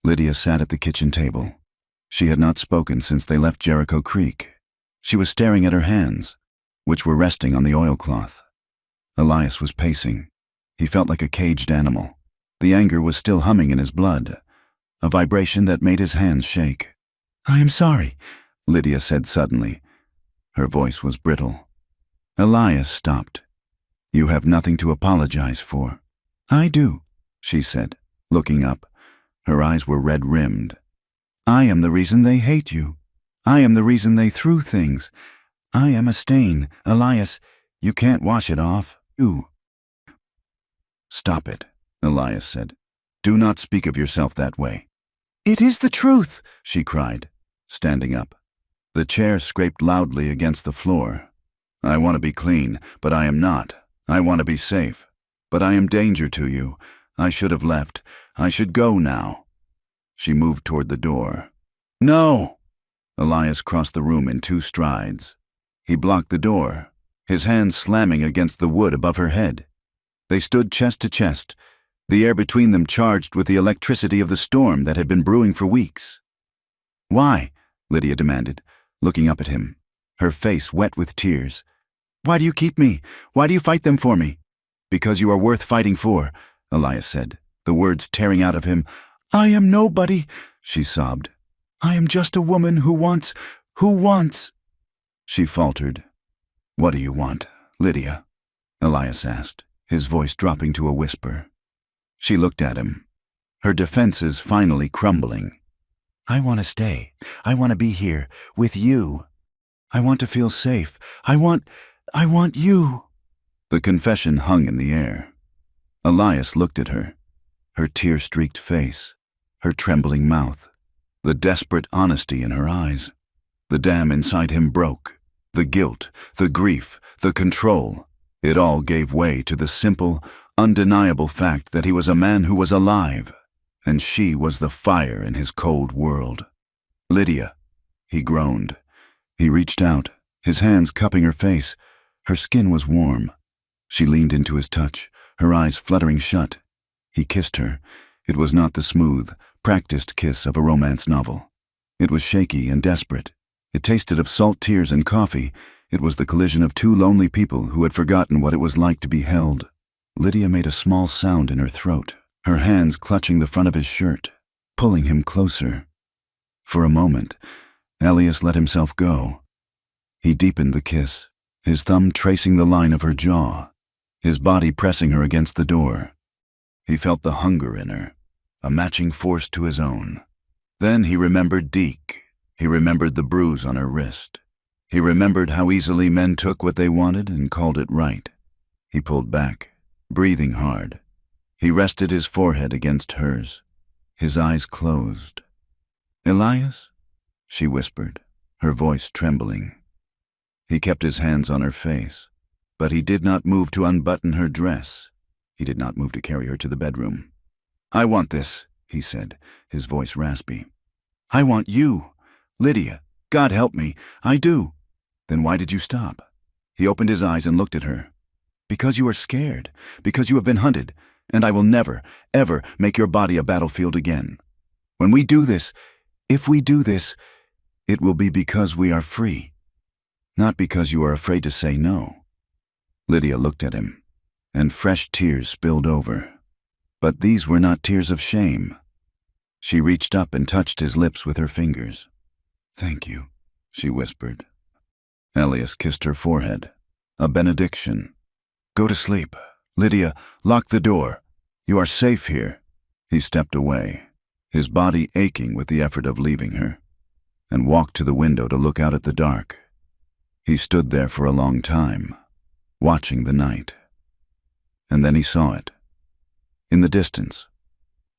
Lydia sat at the kitchen table. She had not spoken since they left Jericho Creek. She was staring at her hands, which were resting on the oilcloth. Elias was pacing. He felt like a caged animal. The anger was still humming in his blood, a vibration that made his hands shake. "I am sorry," Lydia said suddenly. Her voice was brittle. Elias stopped. "You have nothing to apologize for." "I do," she said, looking up. Her eyes were red-rimmed. "I am the reason they hate you. I am the reason they threw things. I am a stain, Elias. You can't wash it off. You." "Stop it," Elias said. "Do not speak of yourself that way." "It is the truth," she cried, standing up. The chair scraped loudly against the floor. "I want to be clean, but I am not. I want to be safe. But I am danger to you. I should have left. I should go now." She moved toward the door. "No!" Elias crossed the room in 2 strides. He blocked the door, his hands slamming against the wood above her head. They stood chest to chest, the air between them charged with the electricity of the storm that had been brewing for weeks. "Why?" Lydia demanded, looking up at him, her face wet with tears. "Why do you keep me? Why do you fight them for me?" "Because you are worth fighting for," Elias said, the words tearing out of him. "I am nobody," she sobbed. "I am just a woman who wants. She faltered. "What do you want, Lydia?" Elias asked, his voice dropping to a whisper. She looked at him, her defenses finally crumbling. "I want to stay. I want to be here, with you. I want to feel safe. I want you." The confession hung in the air. Elias looked at her, her tear-streaked face, her trembling mouth, the desperate honesty in her eyes. The dam inside him broke. The guilt, the grief, the control, it all gave way to the simple, undeniable fact that he was a man who was alive, and she was the fire in his cold world. "Lydia," he groaned. He reached out, his hands cupping her face. Her skin was warm. She leaned into his touch, her eyes fluttering shut. He kissed her. It was not the smooth, practiced kiss of a romance novel. It was shaky and desperate. It tasted of salt tears and coffee. It was the collision of two lonely people who had forgotten what it was like to be held. Lydia made a small sound in her throat, her hands clutching the front of his shirt, pulling him closer. For a moment, Elias let himself go. He deepened the kiss, his thumb tracing the line of her jaw, his body pressing her against the door. He felt the hunger in her, a matching force to his own. Then he remembered Deke. He remembered the bruise on her wrist. He remembered how easily men took what they wanted and called it right. He pulled back, breathing hard. He rested his forehead against hers. His eyes closed. "Elias?" she whispered, her voice trembling. He kept his hands on her face, but he did not move to unbutton her dress. He did not move to carry her to the bedroom. "I want this," he said, his voice raspy. "I want you. Lydia, God help me, I do." "Then why did you stop?" He opened his eyes and looked at her. "Because you are scared, because you have been hunted, and I will never, ever make your body a battlefield again. When we do this, if we do this, it will be because we are free, not because you are afraid to say no." Lydia looked at him, and fresh tears spilled over. But these were not tears of shame. She reached up and touched his lips with her fingers. "Thank you," she whispered. Elias kissed her forehead, a benediction. "Go to sleep. Lydia, lock the door. You are safe here." He stepped away, his body aching with the effort of leaving her, and walked to the window to look out at the dark. He stood there for a long time, watching the night. And then he saw it. In the distance,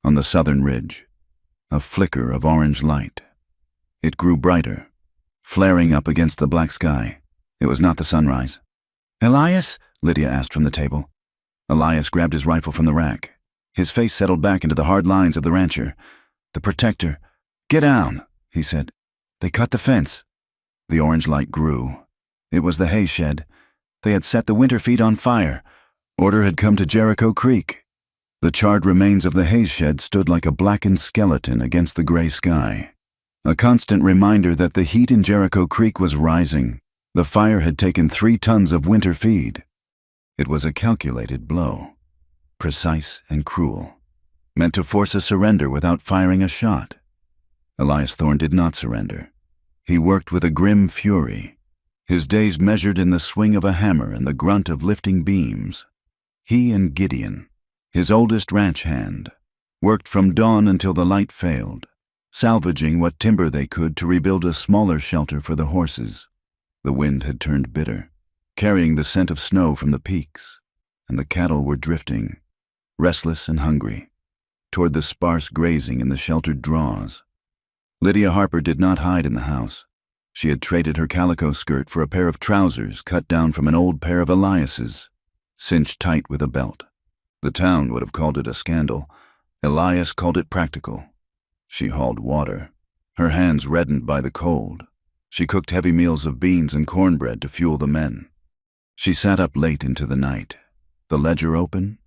on the southern ridge, a flicker of orange light. It grew brighter, flaring up against the black sky. It was not the sunrise. "Elias?" Lydia asked from the table. Elias grabbed his rifle from the rack. His face settled back into the hard lines of the rancher. "The protector." "Get down," he said. "They cut the fence." The orange light grew. It was the hay shed. They had set the winter feed on fire. Order had come to Jericho Creek. The charred remains of the hay shed stood like a blackened skeleton against the gray sky. A constant reminder that the heat in Jericho Creek was rising. The fire had taken 3 tons of winter feed. It was a calculated blow, precise and cruel, meant to force a surrender without firing a shot. Elias Thorne did not surrender. He worked with a grim fury, his days measured in the swing of a hammer and the grunt of lifting beams. He and Gideon, his oldest ranch hand, worked from dawn until the light failed, salvaging what timber they could to rebuild a smaller shelter for the horses. The wind had turned bitter, carrying the scent of snow from the peaks, and the cattle were drifting, restless and hungry, toward the sparse grazing in the sheltered draws. Lydia Harper did not hide in the house. She had traded her calico skirt for a pair of trousers cut down from an old pair of Elias's, cinched tight with a belt. The town would have called it a scandal. Elias called it practical. She hauled water, her hands reddened by the cold. She cooked heavy meals of beans and cornbread to fuel the men. She sat up late into the night, the ledger open,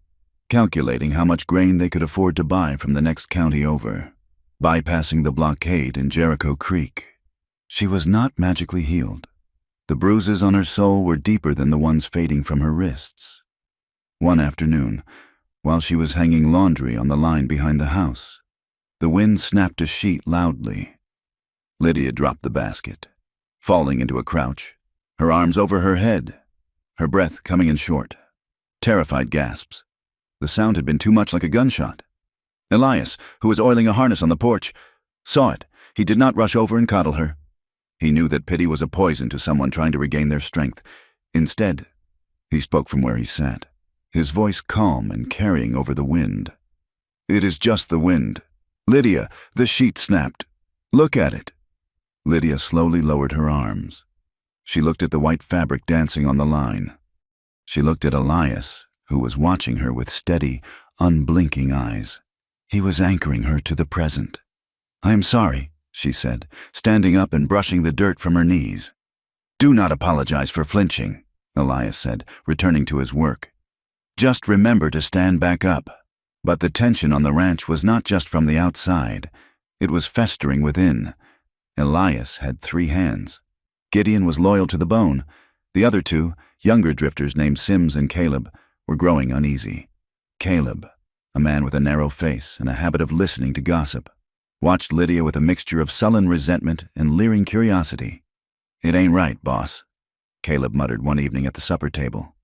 calculating how much grain they could afford to buy from the next county over, bypassing the blockade in Jericho Creek. She was not magically healed. The bruises on her soul were deeper than the ones fading from her wrists. One afternoon, while she was hanging laundry on the line behind the house, the wind snapped a sheet loudly. Lydia dropped the basket, falling into a crouch, her arms over her head, her breath coming in short, terrified gasps. The sound had been too much like a gunshot. Elias, who was oiling a harness on the porch, saw it. He did not rush over and coddle her. He knew that pity was a poison to someone trying to regain their strength. Instead, he spoke from where he sat, his voice calm and carrying over the wind. "It is just the wind. Lydia, the sheet snapped. Look at it." Lydia slowly lowered her arms. She looked at the white fabric dancing on the line. She looked at Elias, who was watching her with steady, unblinking eyes. He was anchoring her to the present. "I am sorry," she said, standing up and brushing the dirt from her knees. "Do not apologize for flinching," Elias said, returning to his work. "Just remember to stand back up." But the tension on the ranch was not just from the outside. It was festering within. Elias had 3 hands. Gideon was loyal to the bone. The other 2, younger drifters named Sims and Caleb, were growing uneasy. Caleb, a man with a narrow face and a habit of listening to gossip, watched Lydia with a mixture of sullen resentment and leering curiosity. "It ain't right, boss," Caleb muttered one evening at the supper table.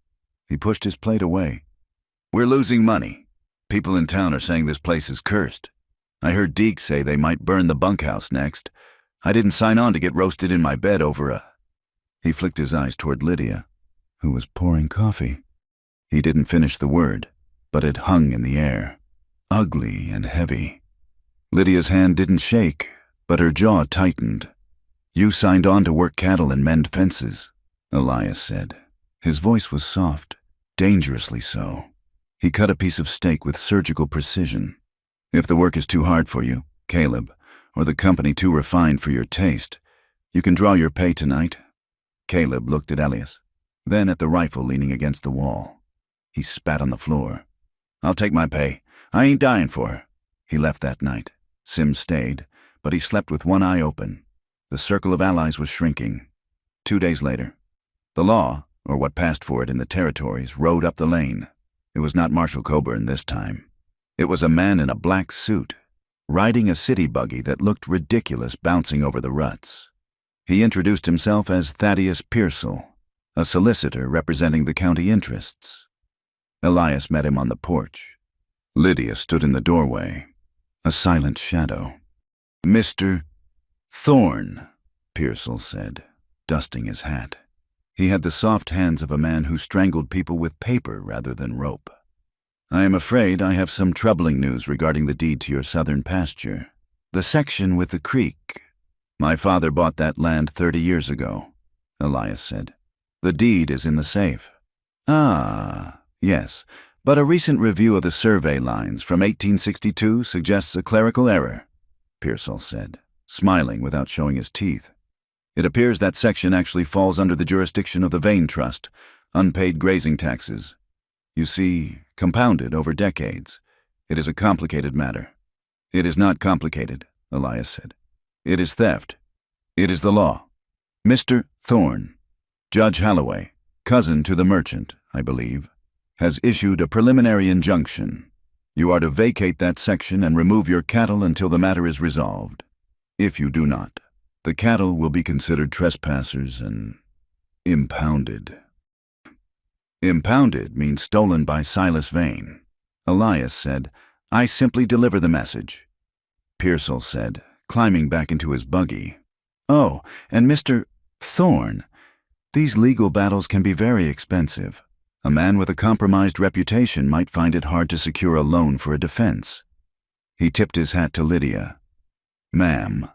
He pushed his plate away. "We're losing money. People in town are saying this place is cursed. I heard Deke say they might burn the bunkhouse next. I didn't sign on to get roasted in my bed over a—" He flicked his eyes toward Lydia, who was pouring coffee. He didn't finish the word, but it hung in the air, ugly and heavy. Lydia's hand didn't shake, but her jaw tightened. "You signed on to work cattle and mend fences," Elias said. His voice was soft, dangerously so. He cut a piece of steak with surgical precision. "If the work is too hard for you, Caleb, or the company too refined for your taste, you can draw your pay tonight." Caleb looked at Elias, then at the rifle leaning against the wall. He spat on the floor. "I'll take my pay. I ain't dying for her." He left that night. Sim stayed, but he slept with one eye open. The circle of allies was shrinking. 2 days later, the law, or what passed for it in the territories, rode up the lane. It was not Marshal Coburn this time. It was a man in a black suit, riding a city buggy that looked ridiculous bouncing over the ruts. He introduced himself as Thaddeus Pearsall, a solicitor representing the county interests. Elias met him on the porch. Lydia stood in the doorway, a silent shadow. "Mr. Thorne," Pearsall said, dusting his hat. He had the soft hands of a man who strangled people with paper rather than rope. "I am afraid I have some troubling news regarding the deed to your southern pasture. The section with the creek. My father bought that land 30 years ago," Elias said. "The deed is in the safe." "Ah, yes, but a recent review of the survey lines from 1862 suggests a clerical error," Pearsall said, smiling without showing his teeth. "It appears that section actually falls under the jurisdiction of the Vein Trust, unpaid grazing taxes. You see, compounded over decades. It is a complicated matter." "It is not complicated," Elias said. "It is theft. It is the law. Mr. Thorne, Judge Halloway, cousin to the merchant, I believe, has issued a preliminary injunction. You are to vacate that section and remove your cattle until the matter is resolved. If you do not, the cattle will be considered trespassers and impounded." "Impounded means stolen by Silas Vane," Elias said. "I simply deliver the message." Pearsall said, climbing back into his buggy. "Oh, and Mr. Thorne, these legal battles can be very expensive. A man with a compromised reputation might find it hard to secure a loan for a defense." He tipped his hat to Lydia. "Ma'am."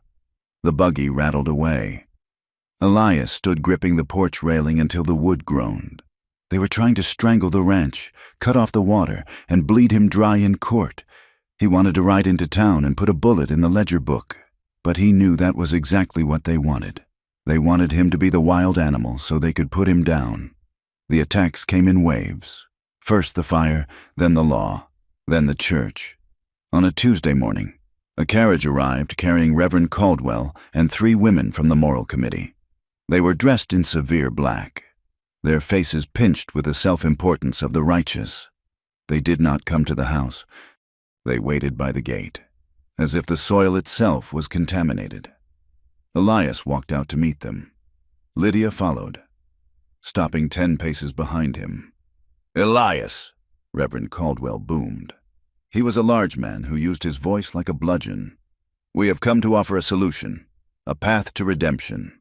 The buggy rattled away. Elias stood gripping the porch railing until the wood groaned. They were trying to strangle the ranch, cut off the water, and bleed him dry in court. He wanted to ride into town and put a bullet in the ledger book, but he knew that was exactly what they wanted. They wanted him to be the wild animal so they could put him down. The attacks came in waves. First the fire, then the law, then the church. On a Tuesday morning, a carriage arrived carrying Reverend Caldwell and 3 women from the Moral Committee. They were dressed in severe black, their faces pinched with the self-importance of the righteous. They did not come to the house. They waited by the gate, as if the soil itself was contaminated. Elias walked out to meet them. Lydia followed, stopping 10 paces behind him. "Elias," Reverend Caldwell boomed. He was a large man who used his voice like a bludgeon. "We have come to offer a solution, a path to redemption."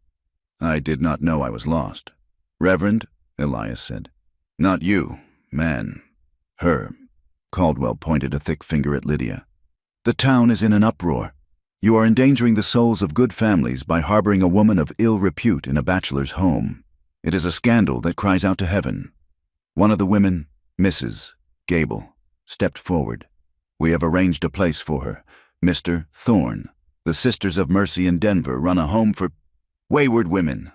"I did not know I was lost." "Reverend," Elias said. "Not you, man. Her." Caldwell pointed a thick finger at Lydia. "The town is in an uproar. You are endangering the souls of good families by harboring a woman of ill repute in a bachelor's home. It is a scandal that cries out to heaven." One of the women, Mrs. Gable stepped forward. "We have arranged a place for her. Mr. Thorne. The Sisters of Mercy in Denver run a home for wayward women.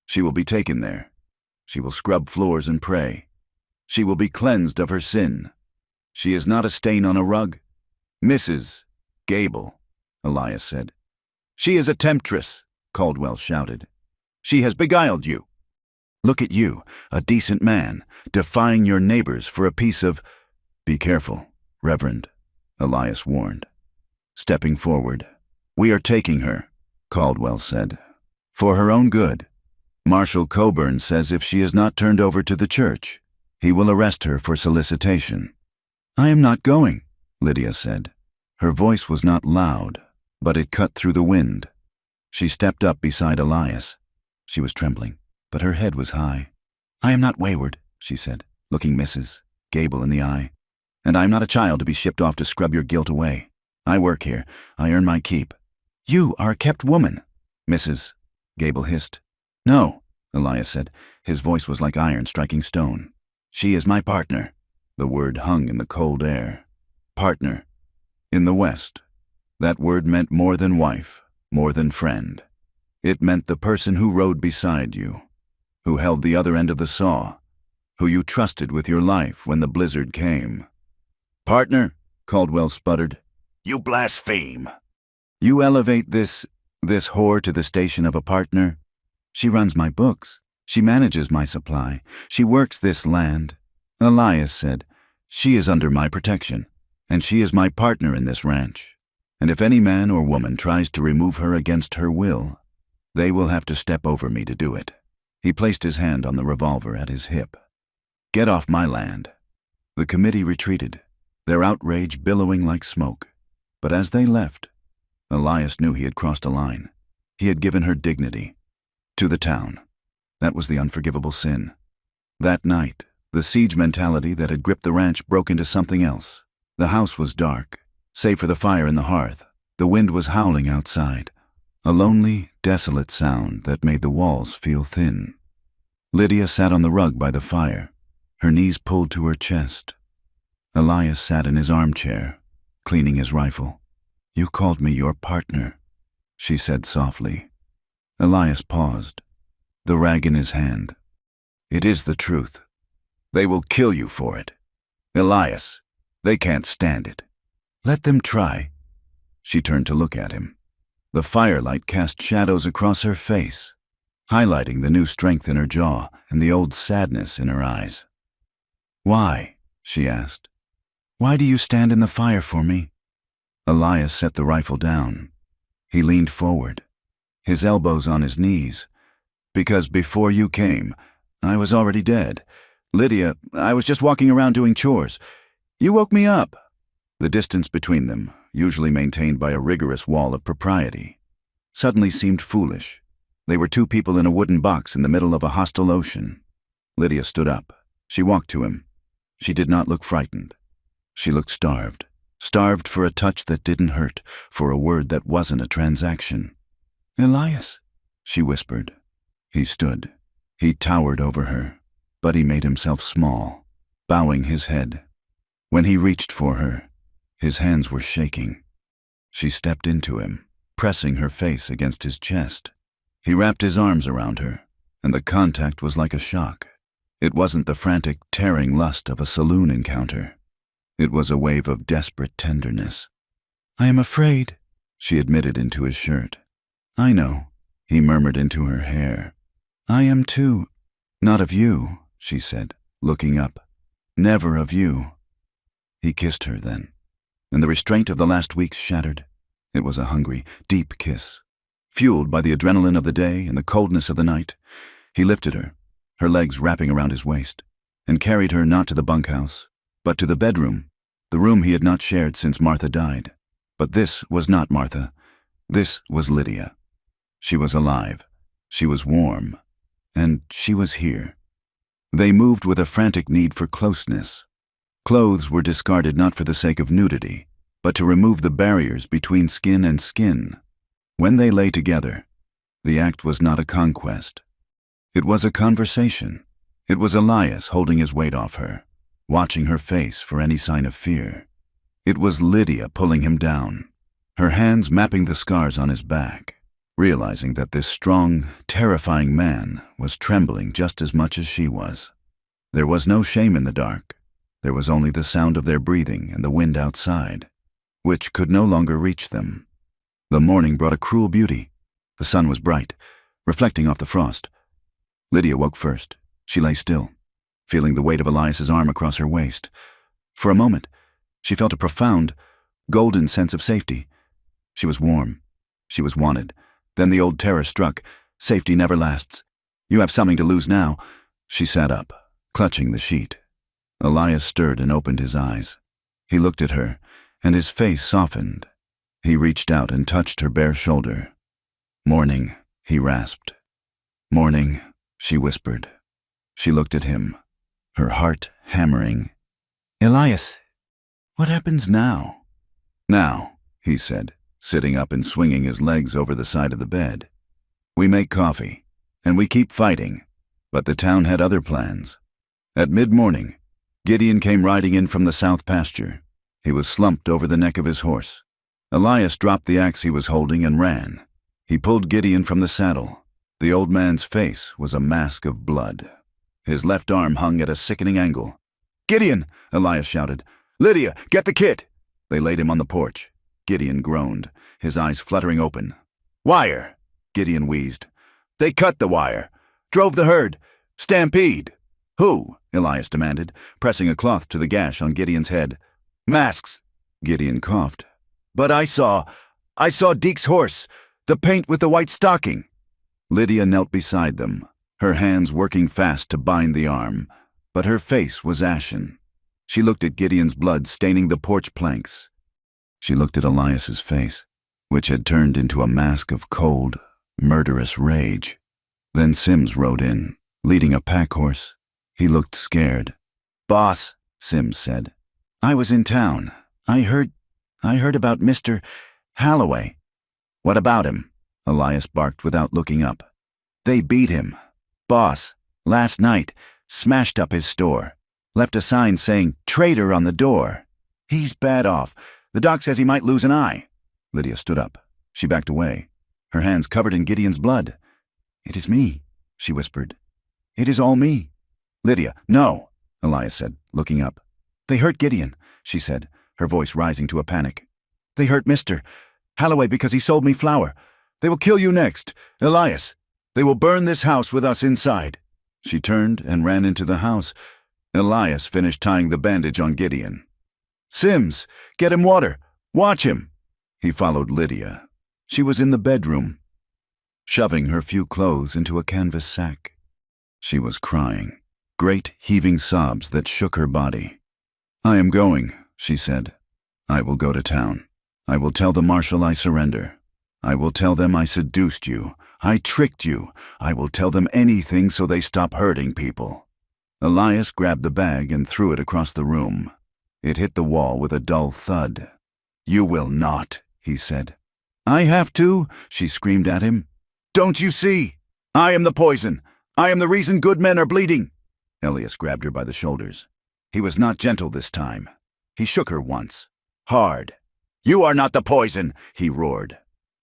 She will be taken there. She will scrub floors and pray. She will be cleansed of her sin. She is not a stain on a rug." "Mrs. Gable," Elias said. "She is a temptress," Caldwell shouted. "She has beguiled you. Look at you, a decent man, defying your neighbors for a piece of—" "Be careful, Reverend," Elias warned. Stepping forward, "We are taking her," Caldwell said, "for her own good. Marshal Coburn says if she is not turned over to the church, he will arrest her for solicitation." "I am not going," Lydia said. Her voice was not loud, but it cut through the wind. She stepped up beside Elias. She was trembling, but her head was high. "I am not wayward," she said, looking Mrs. Gable in the eye. "And I am not a child to be shipped off to scrub your guilt away. I work here. I earn my keep." "You are a kept woman," Mrs. Gable hissed. "No," Elias said. His voice was like iron striking stone. "She is my partner." The word hung in the cold air. Partner. In the West, that word meant more than wife, more than friend. It meant the person who rode beside you, who held the other end of the saw, who you trusted with your life when the blizzard came. "Partner," Caldwell sputtered, "you blaspheme. You elevate this whore to the station of a partner? She runs my books. She manages my supply. She works this land." Elias said, "She is under my protection, and she is my partner in this ranch. And if any man or woman tries to remove her against her will, they will have to step over me to do it." He placed his hand on the revolver at his hip. "Get off my land." The committee retreated, their outrage billowing like smoke. But as they left, Elias knew he had crossed a line. He had given her dignity. To the town. That was the unforgivable sin. That night, the siege mentality that had gripped the ranch broke into something else. The house was dark, save for the fire in the hearth. The wind was howling outside, a lonely, desolate sound that made the walls feel thin. Lydia sat on the rug by the fire, her knees pulled to her chest. Elias sat in his armchair, cleaning his rifle. "You called me your partner," she said softly. Elias paused, the rag in his hand. "It is the truth. They will kill you for it. Elias, they can't stand it." "Let them try." She turned to look at him. The firelight cast shadows across her face, highlighting the new strength in her jaw and the old sadness in her eyes. "Why?" she asked. "Why do you stand in the fire for me?" Elias set the rifle down. He leaned forward, his elbows on his knees. "Because before you came, I was already dead. Lydia, I was just walking around doing chores. You woke me up." The distance between them, usually maintained by a rigorous wall of propriety, suddenly seemed foolish. They were two people in a wooden box in the middle of a hostile ocean. Lydia stood up. She walked to him. She did not look frightened. She looked starved. Starved for a touch that didn't hurt, for a word that wasn't a transaction. "Elias," she whispered. He stood. He towered over her, but he made himself small, bowing his head. When he reached for her, his hands were shaking. She stepped into him, pressing her face against his chest. He wrapped his arms around her, and the contact was like a shock. It wasn't the frantic, tearing lust of a saloon encounter. It was a wave of desperate tenderness. "I am afraid," she admitted into his shirt. "I know," he murmured into her hair. "I am too." "Not of you," she said, looking up. "Never of you." He kissed her then, and the restraint of the last weeks shattered. It was a hungry, deep kiss. Fueled by the adrenaline of the day and the coldness of the night, he lifted her, her legs wrapping around his waist, and carried her not to the bunkhouse, but to the bedroom, the room he had not shared since Martha died. But this was not Martha. This was Lydia. She was alive. She was warm. And she was here. They moved with a frantic need for closeness. Clothes were discarded not for the sake of nudity, but to remove the barriers between skin and skin. When they lay together, the act was not a conquest. It was a conversation. It was Elias holding his weight off her, watching her face for any sign of fear. It was Lydia pulling him down, her hands mapping the scars on his back, realizing that this strong, terrifying man was trembling just as much as she was. There was no shame in the dark. There was only the sound of their breathing and the wind outside, which could no longer reach them. The morning brought a cruel beauty. The sun was bright, reflecting off the frost. Lydia woke first. She lay still, feeling the weight of Elias's arm across her waist. For a moment, she felt a profound, golden sense of safety. She was warm. She was wanted. Then the old terror struck. Safety never lasts. You have something to lose now. She sat up, clutching the sheet. Elias stirred and opened his eyes. He looked at her, and his face softened. He reached out and touched her bare shoulder. "Morning," he rasped. "Morning," she whispered. She looked at him, her heart hammering. "Elias, what happens now?" "Now," he said, sitting up and swinging his legs over the side of the bed. "We make coffee, and we keep fighting, but the town had other plans." At mid-morning, Gideon came riding in from the south pasture. He was slumped over the neck of his horse. Elias dropped the axe he was holding and ran. He pulled Gideon from the saddle. The old man's face was a mask of blood. His left arm hung at a sickening angle. "Gideon!" Elias shouted. "Lydia, get the kit!" They laid him on the porch. Gideon groaned, his eyes fluttering open. "Wire!" Gideon wheezed. "They cut the wire. Drove the herd. Stampede." "Who?" Elias demanded, pressing a cloth to the gash on Gideon's head. "Masks." Gideon coughed. "But I saw Deke's horse, the paint with the white stocking." Lydia knelt beside them, her hands working fast to bind the arm, but her face was ashen. She looked at Gideon's blood staining the porch planks. She looked at Elias's face, which had turned into a mask of cold, murderous rage. Then Sims rode in, leading a pack horse. He looked scared. "Boss," Sims said, "I was in town. I heard about Mr. Holloway." "What about him?" Elias barked without looking up. "They beat him. Boss, last night, smashed up his store. Left a sign saying, 'Traitor' on the door. He's bad off. The doc says he might lose an eye." Lydia stood up. She backed away, her hands covered in Gideon's blood. "It is me," she whispered. "It is all me." "Lydia, no," Elias said, looking up. "They hurt Gideon," she said, her voice rising to a panic. "They hurt Mr. Holloway because he sold me flour. They will kill you next, Elias. They will burn this house with us inside." She turned and ran into the house. Elias finished tying the bandage on Gideon. "Sims, get him water. Watch him." He followed Lydia. She was in the bedroom, shoving her few clothes into a canvas sack. She was crying, great heaving sobs that shook her body. "I am going," she said. "I will go to town. I will tell the marshal I surrender. I will tell them I seduced you. I tricked you. I will tell them anything so they stop hurting people." Elias grabbed the bag and threw it across the room. It hit the wall with a dull thud. "You will not," he said. "I have to," she screamed at him. "Don't you see? I am the poison. I am the reason good men are bleeding." Elias grabbed her by the shoulders. He was not gentle this time. He shook her once, hard. "You are not the poison," he roared.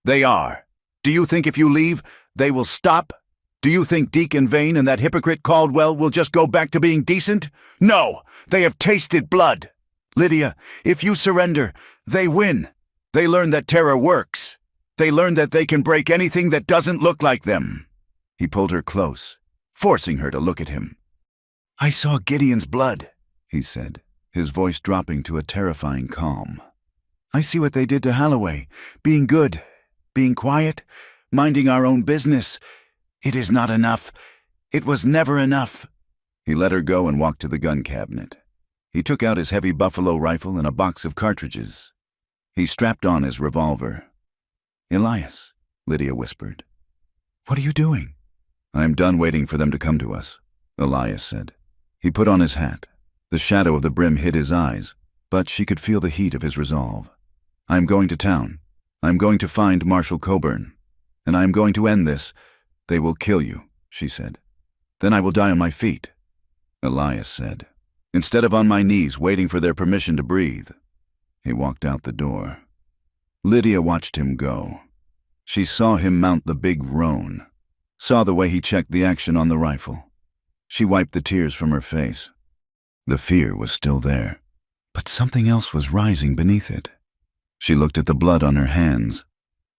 "They are. Do you think if you leave, they will stop? Do you think Deacon Vane and that hypocrite Caldwell will just go back to being decent? No, they have tasted blood. Lydia, if you surrender, they win. They learn that terror works. They learn that they can break anything that doesn't look like them." He pulled her close, forcing her to look at him. "I saw Gideon's blood," he said, his voice dropping to a terrifying calm. "I see what they did to Holloway, being good, being quiet, minding our own business. It is not enough. It was never enough." He let her go and walked to the gun cabinet. He took out his heavy buffalo rifle and a box of cartridges. He strapped on his revolver. "Elias," Lydia whispered. "What are you doing?" "I am done waiting for them to come to us," Elias said. He put on his hat. The shadow of the brim hid his eyes, but she could feel the heat of his resolve. "I am going to town. I am going to find Marshal Coburn. And I am going to end this. They will kill you," she said. "Then I will die on my feet." Elias said, instead of on my knees waiting for their permission to breathe. He walked out the door. Lydia watched him go. She saw him mount the big roan, saw the way he checked the action on the rifle. She wiped the tears from her face. The fear was still there, but something else was rising beneath it. She looked at the blood on her hands.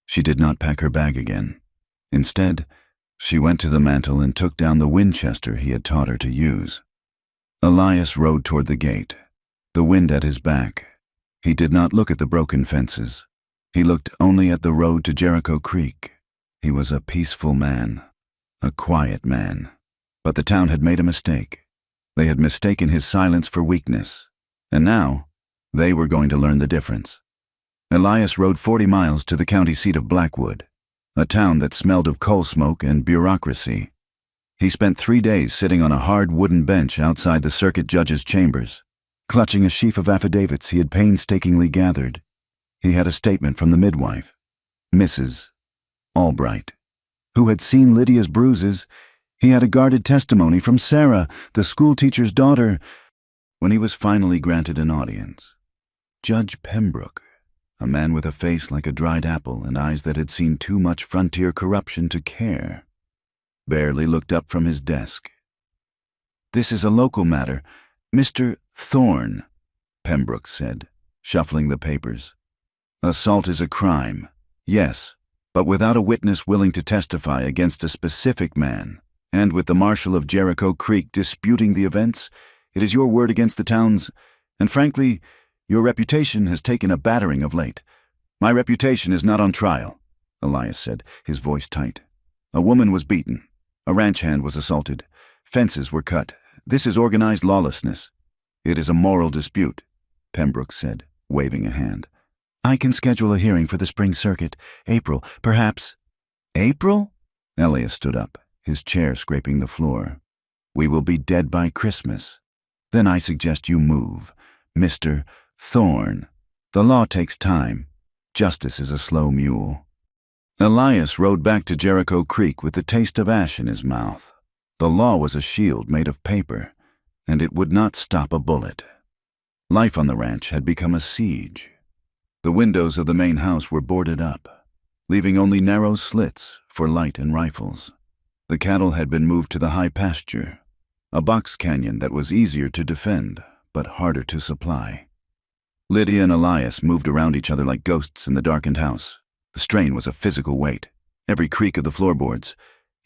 She did not pack her bag again. Instead, she went to the mantel and took down the Winchester he had taught her to use. Elias rode toward the gate, the wind at his back. He did not look at the broken fences. He looked only at the road to Jericho Creek. He was a peaceful man, a quiet man. But the town had made a mistake. They had mistaken his silence for weakness, and now they were going to learn the difference. Elias rode 40 miles to the county seat of Blackwood, a town that smelled of coal smoke and bureaucracy. He spent 3 days sitting on a hard wooden bench outside the circuit judge's chambers, clutching a sheaf of affidavits he had painstakingly gathered. He had a statement from the midwife, Mrs. Albright, who had seen Lydia's bruises. He had a guarded testimony from Sarah, the schoolteacher's daughter. When he was finally granted an audience, Judge Pembroke, a man with a face like a dried apple and eyes that had seen too much frontier corruption to care, barely looked up from his desk. "This is a local matter, Mr. Thorne," Pembroke said, shuffling the papers. "Assault is a crime, yes, but without a witness willing to testify against a specific man, and with the marshal of Jericho Creek disputing the events, it is your word against the town's, and frankly, your reputation has taken a battering of late." "My reputation is not on trial," Elias said, his voice tight. "A woman was beaten. A ranch hand was assaulted. Fences were cut. This is organized lawlessness." "It is a moral dispute," Pembroke said, waving a hand. "I can schedule a hearing for the spring circuit. April, perhaps." "April?" Elias stood up, his chair scraping the floor. "We will be dead by Christmas. Then I suggest you move, Mr. Thorne. The law takes time. Justice is a slow mule." Elias rode back to Jericho Creek with the taste of ash in his mouth. The law was a shield made of paper, and it would not stop a bullet. Life on the ranch had become a siege. The windows of the main house were boarded up, leaving only narrow slits for light and rifles. The cattle had been moved to the high pasture, a box canyon that was easier to defend but harder to supply. Lydia and Elias moved around each other like ghosts in the darkened house. The strain was a physical weight. Every creak of the floorboards,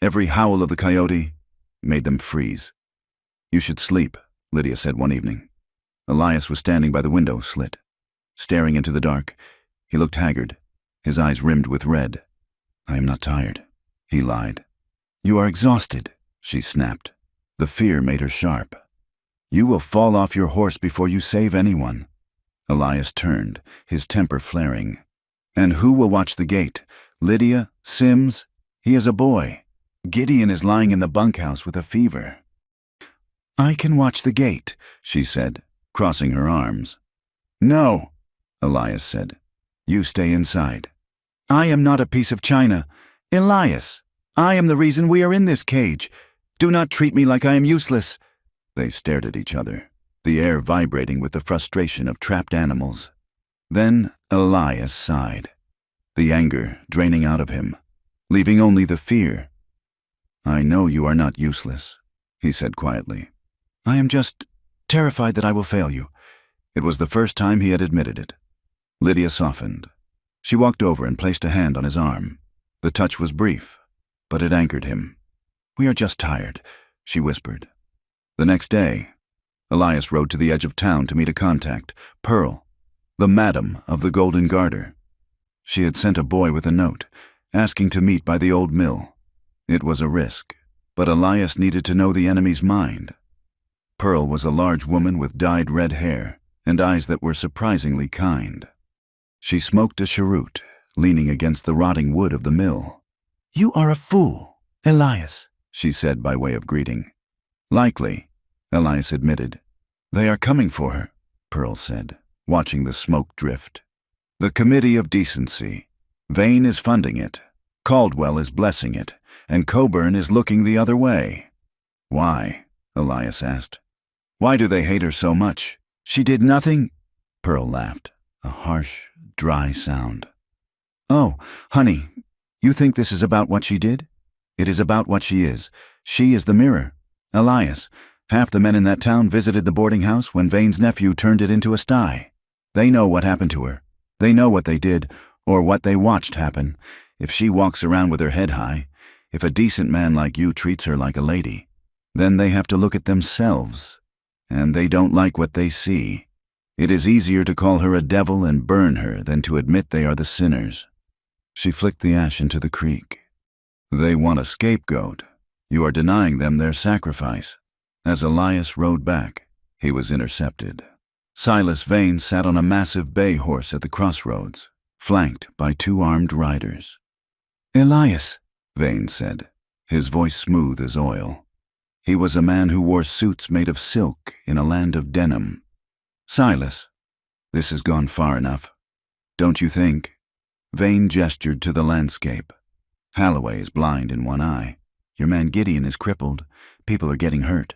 every howl of the coyote, made them freeze. "You should sleep," Lydia said one evening. Elias was standing by the window slit, staring into the dark. He looked haggard, his eyes rimmed with red. "I am not tired," he lied. "You are exhausted," she snapped. The fear made her sharp. "You will fall off your horse before you save anyone." Elias turned, his temper flaring. "And who will watch the gate? Lydia? Sims? He is a boy. Gideon is lying in the bunkhouse with a fever." "I can watch the gate," she said, crossing her arms. "No," Elias said. "You stay inside." "I am not a piece of china. Elias, I am the reason we are in this cage. Do not treat me like I am useless." They stared at each other, the air vibrating with the frustration of trapped animals. Then Elias sighed, the anger draining out of him, leaving only the fear. "I know you are not useless," he said quietly. "I am just terrified that I will fail you." It was the first time he had admitted it. Lydia softened. She walked over and placed a hand on his arm. The touch was brief, but it anchored him. "We are just tired," she whispered. The next day, Elias rode to the edge of town to meet a contact, Pearl, the madam of the Golden Garter. She had sent a boy with a note, asking to meet by the old mill. It was a risk, but Elias needed to know the enemy's mind. Pearl was a large woman with dyed red hair and eyes that were surprisingly kind. She smoked a cheroot, leaning against the rotting wood of the mill. "You are a fool, Elias," she said by way of greeting. "Likely," Elias admitted. "They are coming for her," Pearl said, watching the smoke drift. "The Committee of Decency. Vane is funding it, Caldwell is blessing it, and Coburn is looking the other way." "Why?" Elias asked. Why do they hate her so much? She did nothing? Pearl laughed, a harsh, dry sound. Oh, honey, you think this is about what she did? It is about what she is. She is the mirror. Elias, half the men in that town visited the boarding house when Vane's nephew turned it into a sty. They know what happened to her. They know what they did, or what they watched happen. If she walks around with her head high, if a decent man like you treats her like a lady, then they have to look at themselves, and they don't like what they see. It is easier to call her a devil and burn her than to admit they are the sinners. She flicked the ash into the creek. They want a scapegoat. You are denying them their sacrifice. As Elias rode back, he was intercepted. Silas Vane sat on a massive bay horse at the crossroads, flanked by 2 armed riders. Elias, Vane said, his voice smooth as oil. He was a man who wore suits made of silk in a land of denim. Silas, this has gone far enough. Don't you think? Vane gestured to the landscape. Halloway is blind in one eye. Your man Gideon is crippled. People are getting hurt.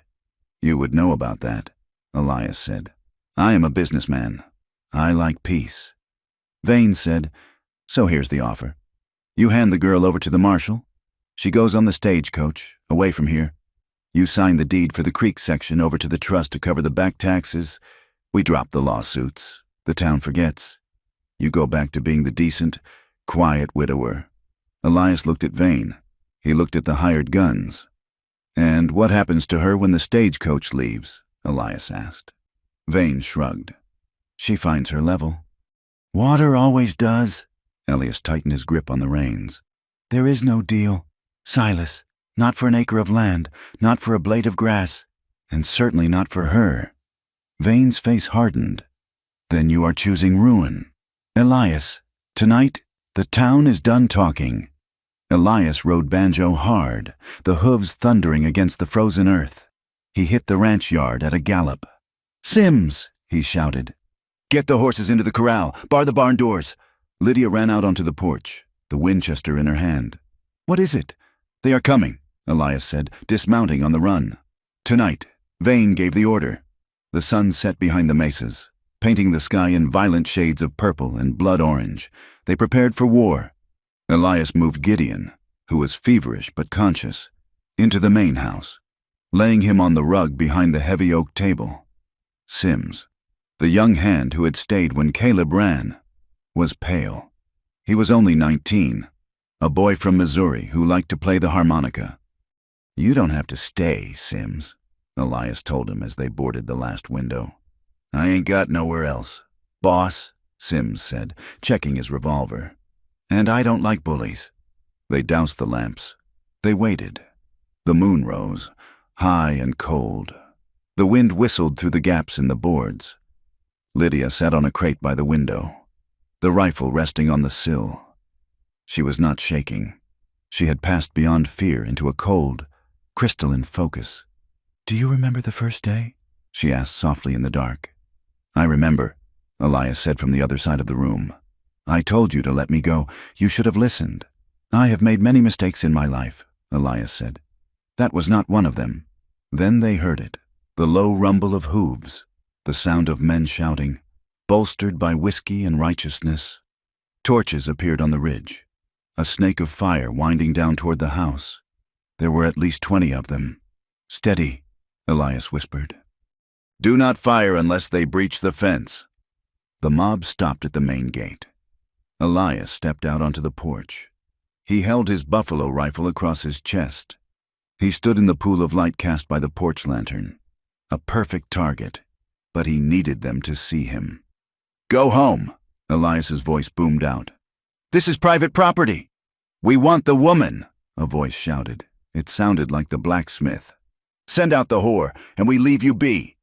You would know about that, Elias said. I am a businessman. I like peace. Vane said, so here's the offer. You hand the girl over to the marshal. She goes on the stagecoach, away from here. You sign the deed for the creek section over to the trust to cover the back taxes. We drop the lawsuits. The town forgets. You go back to being the decent, quiet widower. Elias looked at Vane. He looked at the hired guns. And what happens to her when the stagecoach leaves? Elias asked. Vane shrugged. She finds her level. Water always does. Elias tightened his grip on the reins. There is no deal. Silas, not for an acre of land, not for a blade of grass, and certainly not for her. Vane's face hardened. Then you are choosing ruin. Elias, tonight, the town is done talking. Elias rode banjo hard, the hooves thundering against the frozen earth. He hit the ranch yard at a gallop. Sims, he shouted. Get the horses into the corral. Bar the barn doors. Lydia ran out onto the porch, the Winchester in her hand. What is it? They are coming, Elias said, dismounting on the run. Tonight, Vane gave the order. The sun set behind the mesas, painting the sky in violent shades of purple and blood orange. They prepared for war. Elias moved Gideon, who was feverish but conscious, into the main house, laying him on the rug behind the heavy oak table. Sims, the young hand who had stayed when Caleb ran, was pale. He was only 19, a boy from Missouri who liked to play the harmonica. You don't have to stay, Sims, Elias told him as they boarded the last window. I ain't got nowhere else. Boss, Sims said, checking his revolver. And I don't like bullies. They doused the lamps. They waited. The moon rose, high and cold. The wind whistled through the gaps in the boards. Lydia sat on a crate by the window, the rifle resting on the sill. She was not shaking. She had passed beyond fear into a cold, crystalline focus. Do you remember the first day? She asked softly in the dark. I remember, Elias said from the other side of the room. I told you to let me go. You should have listened. I have made many mistakes in my life, Elias said. That was not one of them. Then they heard it, the low rumble of hooves, the sound of men shouting, bolstered by whiskey and righteousness. Torches appeared on the ridge, a snake of fire winding down toward the house. There were at least 20 of them. Steady, Elias whispered. Do not fire unless they breach the fence. The mob stopped at the main gate. Elias stepped out onto the porch. He held his buffalo rifle across his chest. He stood in the pool of light cast by the porch lantern, a perfect target, but he needed them to see him. Go home, Elias's voice boomed out. This is private property. We want the woman, a voice shouted. It sounded like the blacksmith. Send out the whore, and we leave you be.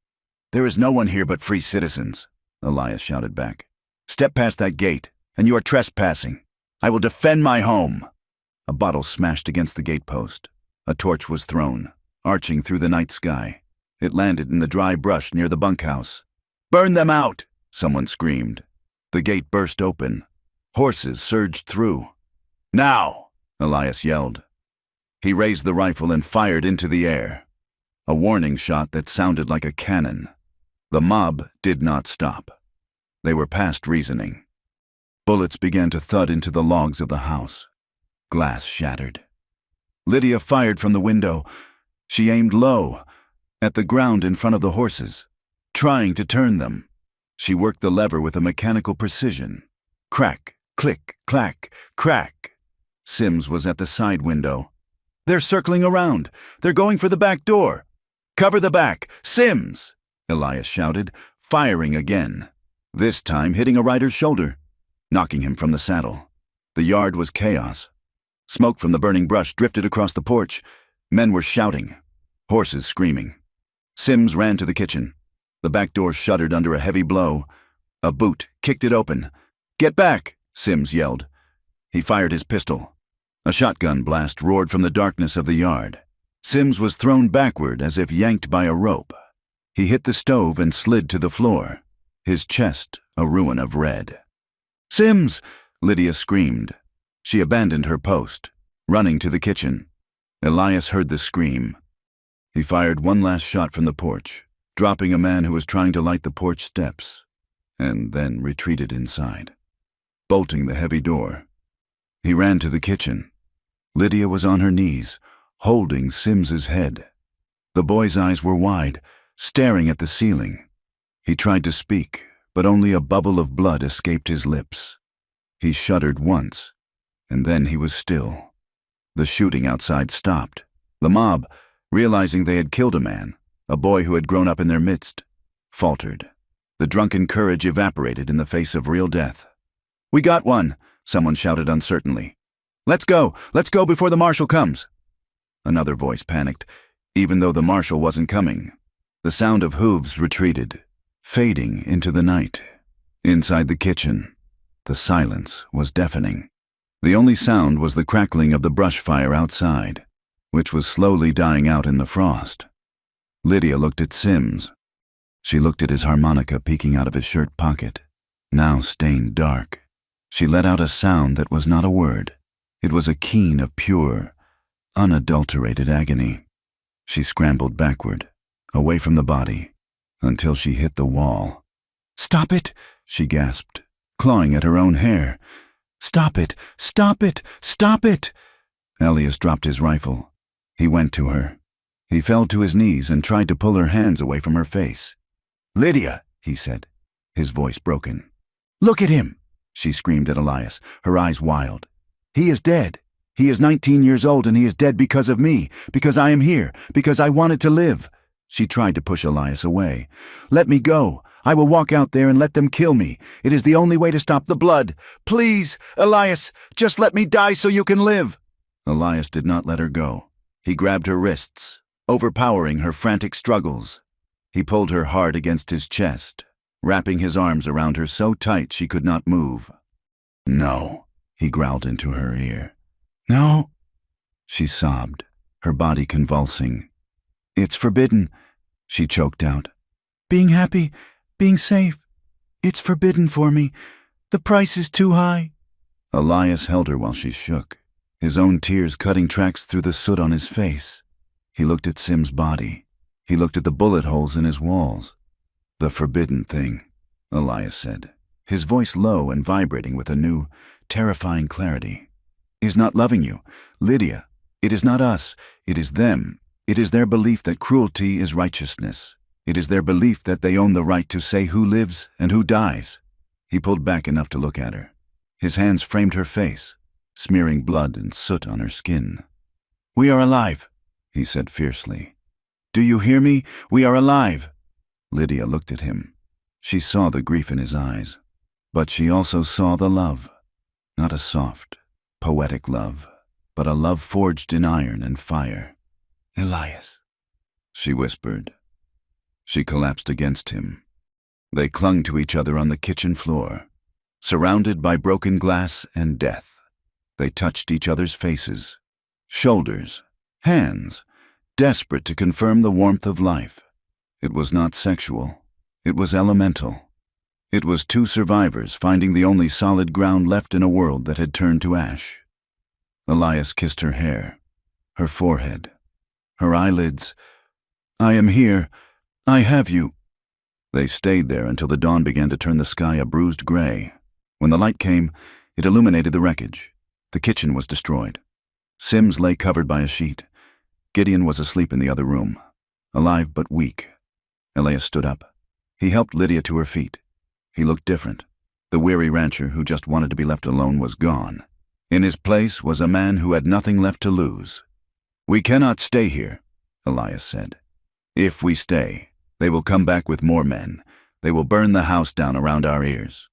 There is no one here but free citizens, Elias shouted back. Step past that gate, and you are trespassing. I will defend my home. A bottle smashed against the gatepost. A torch was thrown, arching through the night sky. It landed in the dry brush near the bunkhouse. Burn them out, someone screamed. The gate burst open. Horses surged through. Now, Elias yelled. He raised the rifle and fired into the air. a warning shot that sounded like a cannon. The mob did not stop. They were past reasoning. Bullets began to thud into the logs of the house. Glass shattered. Lydia fired from the window. She aimed low, at the ground in front of the horses, trying to turn them. She worked the lever with a mechanical precision. Crack, click, clack, crack. Sims was at the side window. "They're circling around. They're going for the back door. Cover the back, Sims!" Elias shouted, firing again, this time hitting a rider's shoulder, knocking him from the saddle. The yard was chaos. Smoke from the burning brush drifted across the porch. Men were shouting, horses screaming. Sims ran to the kitchen. The back door shuddered under a heavy blow. A boot kicked it open. "Get back!" Sims yelled. He fired his pistol. A shotgun blast roared from the darkness of the yard. Sims was thrown backward as if yanked by a rope. He hit the stove and slid to the floor, his chest a ruin of red. "Sims!" Lydia screamed. She abandoned her post, running to the kitchen. Elias heard the scream. He fired one last shot from the porch, dropping a man who was trying to light the porch steps, and then retreated inside, bolting the heavy door. He ran to the kitchen. Lydia was on her knees, holding Sims's head. The boy's eyes were wide, staring at the ceiling. He tried to speak, but only a bubble of blood escaped his lips. He shuddered once, and then he was still. The shooting outside stopped. The mob, realizing they had killed a man, a boy who had grown up in their midst, faltered. The drunken courage evaporated in the face of real death. "We got one," someone shouted uncertainly. Let's go before the marshal comes." Another voice panicked, even though the marshal wasn't coming. The sound of hooves retreated, fading into the night. Inside the kitchen, the silence was deafening. The only sound was the crackling of the brush fire outside, which was slowly dying out in the frost. Lydia looked at Sims. She looked at his harmonica peeking out of his shirt pocket, now stained dark. She let out a sound that was not a word. It was a keen of pure, unadulterated agony. She scrambled backward, away from the body, until she hit the wall. "Stop it!" she gasped, clawing at her own hair. "Stop it! Stop it! Stop it!" Elias dropped his rifle. He went to her. He fell to his knees and tried to pull her hands away from her face. "Lydia," he said, his voice broken. "Look at him!" she screamed at Elias, her eyes wild. "He is dead. He is 19 years old and he is dead because of me, because I am here, because I wanted to live." She tried to push Elias away. "Let me go. I will walk out there and let them kill me. It is the only way to stop the blood. Please, Elias, just let me die so you can live." Elias did not let her go. He grabbed her wrists, overpowering her frantic struggles. He pulled her hard against his chest, wrapping his arms around her so tight she could not move. "No," he growled into her ear. "No," she sobbed, her body convulsing. "It's forbidden," she choked out. "Being happy, being safe. It's forbidden for me. The price is too high." Elias held her while she shook, his own tears cutting tracks through the soot on his face. He looked at Sim's body. He looked at the bullet holes in his walls. "The forbidden thing," Elias said, his voice low and vibrating with a new, terrifying clarity, "is not loving you, Lydia. It is not us. It is them. It is their belief that cruelty is righteousness. It is their belief that they own the right to say who lives and who dies." He pulled back enough to look at her. His hands framed her face, smearing blood and soot on her skin. "We are alive," he said fiercely. "Do you hear me? We are alive." Lydia looked at him. She saw the grief in his eyes, but she also saw the love. Not a soft, poetic love, but a love forged in iron and fire. "Elias," she whispered. She collapsed against him. They clung to each other on the kitchen floor, surrounded by broken glass and death. They touched each other's faces, shoulders, hands, desperate to confirm the warmth of life. It was not sexual. It was elemental. It was two survivors finding the only solid ground left in a world that had turned to ash. Elias kissed her hair, her forehead, her eyelids. I am here. I have you." They stayed there until the dawn began to turn the sky a bruised gray. When the light came, it illuminated the wreckage. The kitchen was destroyed. Sims lay covered by a sheet. Gideon was asleep in the other room, alive but weak. Elias stood up. He helped Lydia to her feet. He looked different. The weary rancher who just wanted to be left alone was gone. In his place was a man who had nothing left to lose. "We cannot stay here," Elias said. "If we stay, they will come back with more men. They will burn the house down around our ears."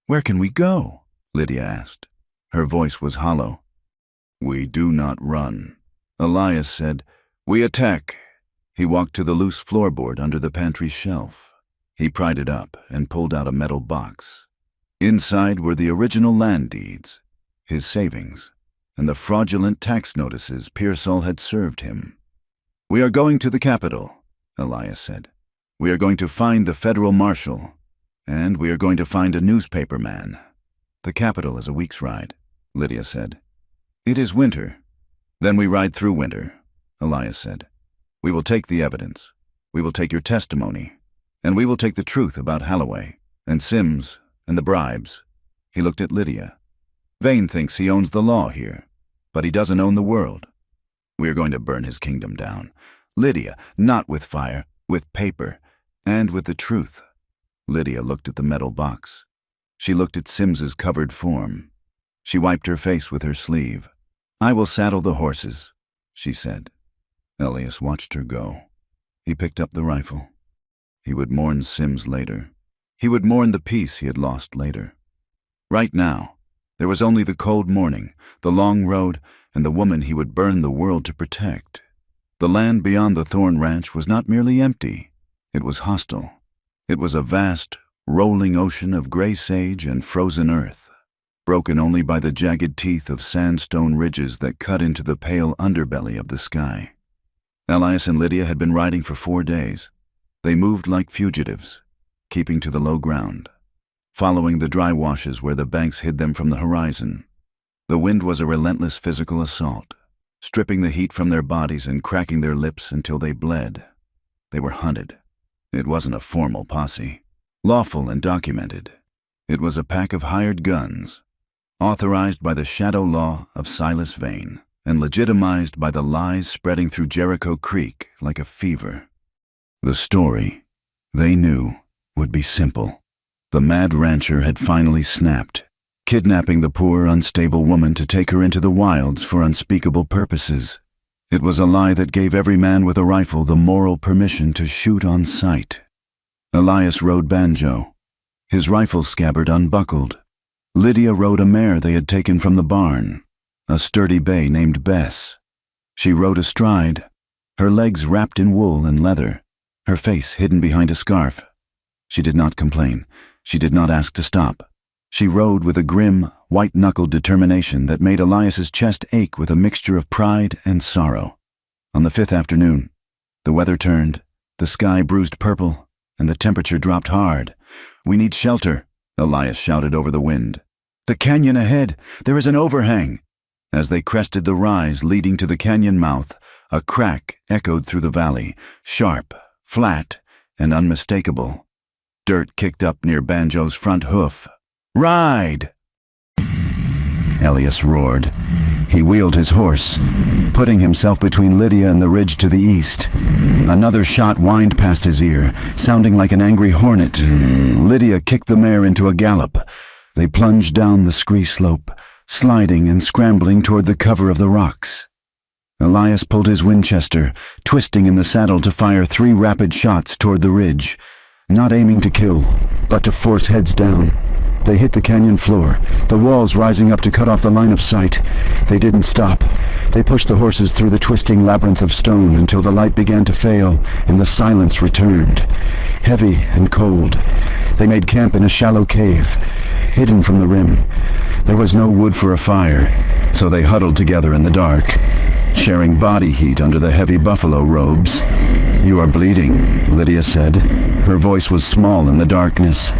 "Where can we go?" Lydia asked. Her voice was hollow. "We do not run." Elias said, "We attack." He walked to the loose floorboard under the pantry shelf. He pried it up and pulled out a metal box. Inside were the original land deeds, his savings, and the fraudulent tax notices Pearsall had served him. "We are going to the capital," Elias said. "We are going to find the federal marshal, and we are going to find a newspaper man." "The capital is a week's ride," Lydia said. "It is winter." "Then we ride through winter," Elias said. "We will take the evidence. We will take your testimony. And we will take the truth about Holloway, and Sims, and the bribes." He looked at Lydia. "Vane thinks he owns the law here, but he doesn't own the world. We are going to burn his kingdom down. Lydia, not with fire, with paper, and with the truth." Lydia looked at the metal box. She looked at Sims's covered form. She wiped her face with her sleeve. "I will saddle the horses," she said. Elias watched her go. He picked up the rifle. He would mourn Sims later. He would mourn the peace he had lost later. Right now, there was only the cold morning, the long road, and the woman he would burn the world to protect. The land beyond the Thorn Ranch was not merely empty. It was hostile. It was a vast, rolling ocean of gray sage and frozen earth, broken only by the jagged teeth of sandstone ridges that cut into the pale underbelly of the sky. Elias and Lydia had been riding for 4 days. They moved like fugitives, keeping to the low ground, following the dry washes where the banks hid them from the horizon. The wind was a relentless physical assault, stripping the heat from their bodies and cracking their lips until they bled. They were hunted. It wasn't a formal posse, lawful and documented. It was a pack of hired guns, authorized by the shadow law of Silas Vane, and legitimized by the lies spreading through Jericho Creek like a fever. The story, they knew, would be simple. The mad rancher had finally snapped, kidnapping the poor, unstable woman to take her into the wilds for unspeakable purposes. It was a lie that gave every man with a rifle the moral permission to shoot on sight. Elias rode Banjo, his rifle scabbard unbuckled. Lydia rode a mare they had taken from the barn, a sturdy bay named Bess. She rode astride, her legs wrapped in wool and leather, her face hidden behind a scarf. She did not complain. She did not ask to stop. She rode with a grim, white-knuckled determination that made Elias's chest ache with a mixture of pride and sorrow. On the 5th afternoon, the weather turned, the sky bruised purple, and the temperature dropped hard. "We need shelter," Elias shouted over the wind. "The canyon ahead! There is an overhang!" As they crested the rise leading to the canyon mouth, a crack echoed through the valley, sharp, flat, and unmistakable. Dirt kicked up near Banjo's front hoof. "Ride!" Elias roared. He wheeled his horse, putting himself between Lydia and the ridge to the east. Another shot whined past his ear, sounding like an angry hornet. Lydia kicked the mare into a gallop. They plunged down the scree slope, sliding and scrambling toward the cover of the rocks. Elias pulled his Winchester, twisting in the saddle to fire 3 rapid shots toward the ridge, not aiming to kill, but to force heads down. They hit the canyon floor, the walls rising up to cut off the line of sight. They didn't stop. They pushed the horses through the twisting labyrinth of stone until the light began to fail and the silence returned, heavy and cold. They made camp in a shallow cave, hidden from the rim. There was no wood for a fire, so they huddled together in the dark, sharing body heat under the heavy buffalo robes. "You are bleeding," Lydia said. Her voice was small in the darkness.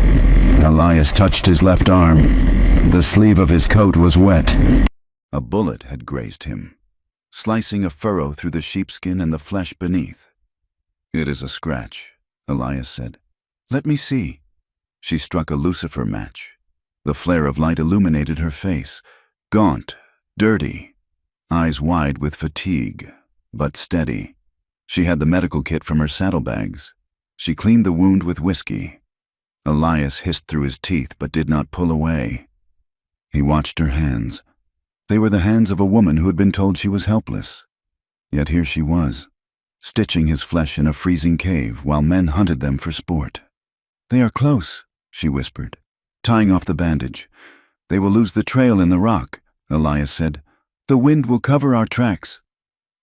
Elias touched his left arm. The sleeve of his coat was wet. A bullet had grazed him, slicing a furrow through the sheepskin and the flesh beneath. "It is a scratch," Elias said. "Let me see." She struck a lucifer match. The flare of light illuminated her face, gaunt, dirty, eyes wide with fatigue, but steady. She had the medical kit from her saddlebags. She cleaned the wound with whiskey. Elias hissed through his teeth but did not pull away. He watched her hands. They were the hands of a woman who had been told she was helpless. Yet here she was, stitching his flesh in a freezing cave while men hunted them for sport. "They are close," she whispered, tying off the bandage. "They will lose the trail in the rock," Elias said. "The wind will cover our tracks."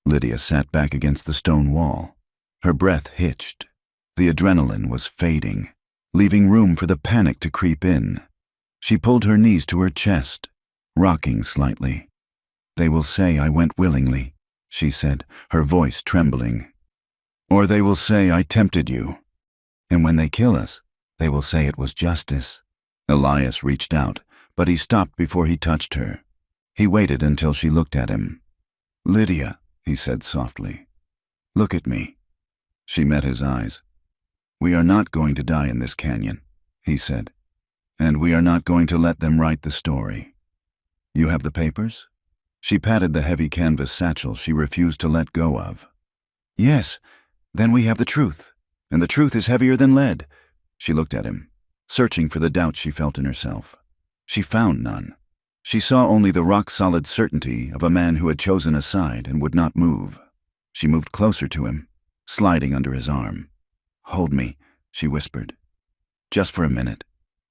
Lydia sat back against the stone wall. Her breath hitched. The adrenaline was fading, leaving room for the panic to creep in. She pulled her knees to her chest, rocking slightly. "They will say I went willingly," she said, her voice trembling. "Or they will say I tempted you. And when they kill us, they will say it was justice." Elias reached out, but he stopped before he touched her. He waited until she looked at him. "Lydia," he said softly, "look at me." She met his eyes. "We are not going to die in this canyon," he said, "and we are not going to let them write the story. You have the papers?" She patted the heavy canvas satchel she refused to let go of. "Yes, then we have the truth, and the truth is heavier than lead." She looked at him, searching for the doubt she felt in herself. She found none. She saw only the rock-solid certainty of a man who had chosen a side and would not move. She moved closer to him, sliding under his arm. "Hold me," she whispered. "Just for a minute,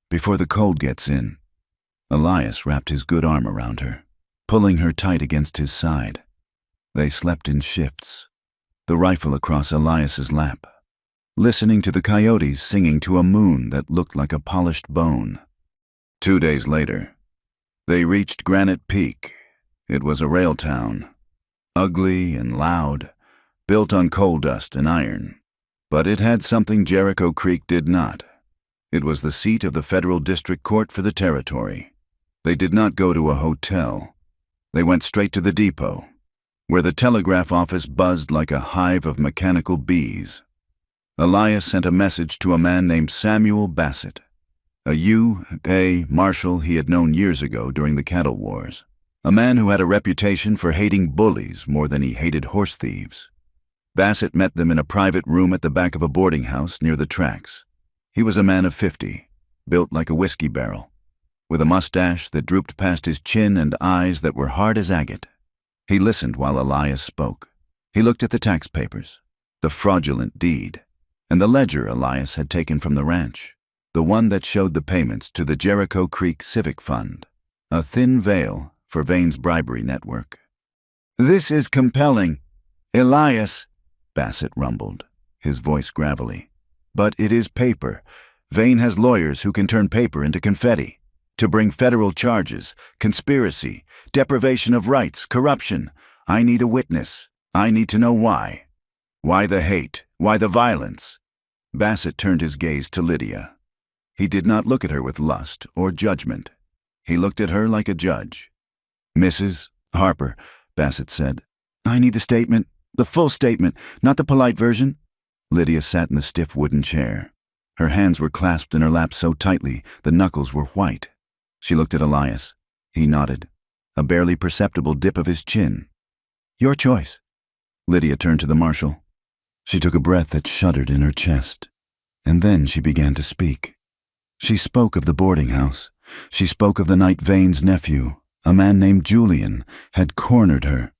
before the cold gets in." Elias wrapped his good arm around her, pulling her tight against his side. They slept in shifts, the rifle across Elias's lap, listening to the coyotes singing to a moon that looked like a polished bone. 2 days later, they reached Granite Peak. It was a rail town, ugly and loud, built on coal dust and iron. But it had something Jericho Creek did not. It was the seat of the federal district court for the territory. They did not go to a hotel. They went straight to the depot, where the telegraph office buzzed like a hive of mechanical bees. Elias sent a message to a man named Samuel Bassett, a U.A. Marshal he had known years ago during the cattle wars, a man who had a reputation for hating bullies more than he hated horse thieves. Bassett met them in a private room at the back of a boarding house near the tracks. He was a man of 50, built like a whiskey barrel, with a mustache that drooped past his chin and eyes that were hard as agate. He listened while Elias spoke. He looked at the tax papers, the fraudulent deed, and the ledger Elias had taken from the ranch, the one that showed the payments to the Jericho Creek Civic Fund, a thin veil for Vane's bribery network. "This is compelling, Elias," Bassett rumbled, his voice gravelly. "But it is paper. Vane has lawyers who can turn paper into confetti. To bring federal charges, conspiracy, deprivation of rights, corruption. I need a witness. I need to know why. Why the hate? Why the violence?" Bassett turned his gaze to Lydia. He did not look at her with lust or judgment. He looked at her like a judge. "Mrs. Harper," Bassett said, "I need the statement, the full statement, not the polite version." Lydia sat in the stiff wooden chair. Her hands were clasped in her lap so tightly the knuckles were white. She looked at Elias. He nodded, a barely perceptible dip of his chin. "Your choice." Lydia turned to the marshal. She took a breath that shuddered in her chest, and then she began to speak. She spoke of the boarding house. She spoke of the night Vane's nephew, a man named Julian, had cornered her.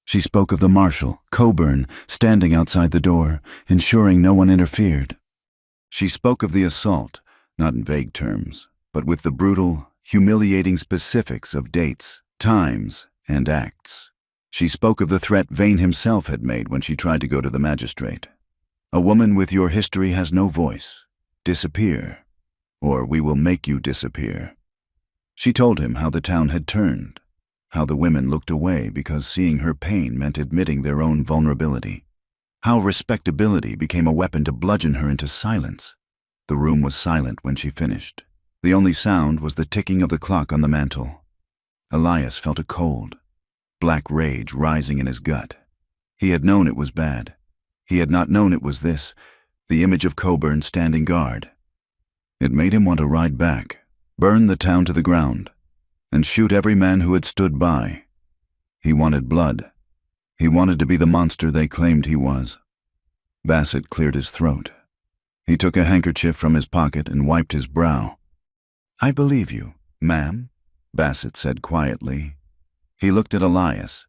She spoke of the marshal, Coburn, standing outside the door, ensuring no one interfered. She spoke of the assault, not in vague terms, but with the brutal, humiliating specifics of dates, times, and acts. She spoke of the threat Vane himself had made when she tried to go to the magistrate. "A woman with your history has no voice. Disappear, or we will make you disappear." She told him how the town had turned, how the women looked away because seeing her pain meant admitting their own vulnerability, how respectability became a weapon to bludgeon her into silence. The room was silent when she finished. The only sound was the ticking of the clock on the mantel. Elias felt a cold, black rage rising in his gut. He had known it was bad. He had not known it was this, the image of Coburn standing guard. It made him want to ride back, burn the town to the ground, and shoot every man who had stood by. He wanted blood. He wanted to be the monster they claimed he was. Bassett cleared his throat. He took a handkerchief from his pocket and wiped his brow. "I believe you, ma'am," Bassett said quietly. He looked at Elias.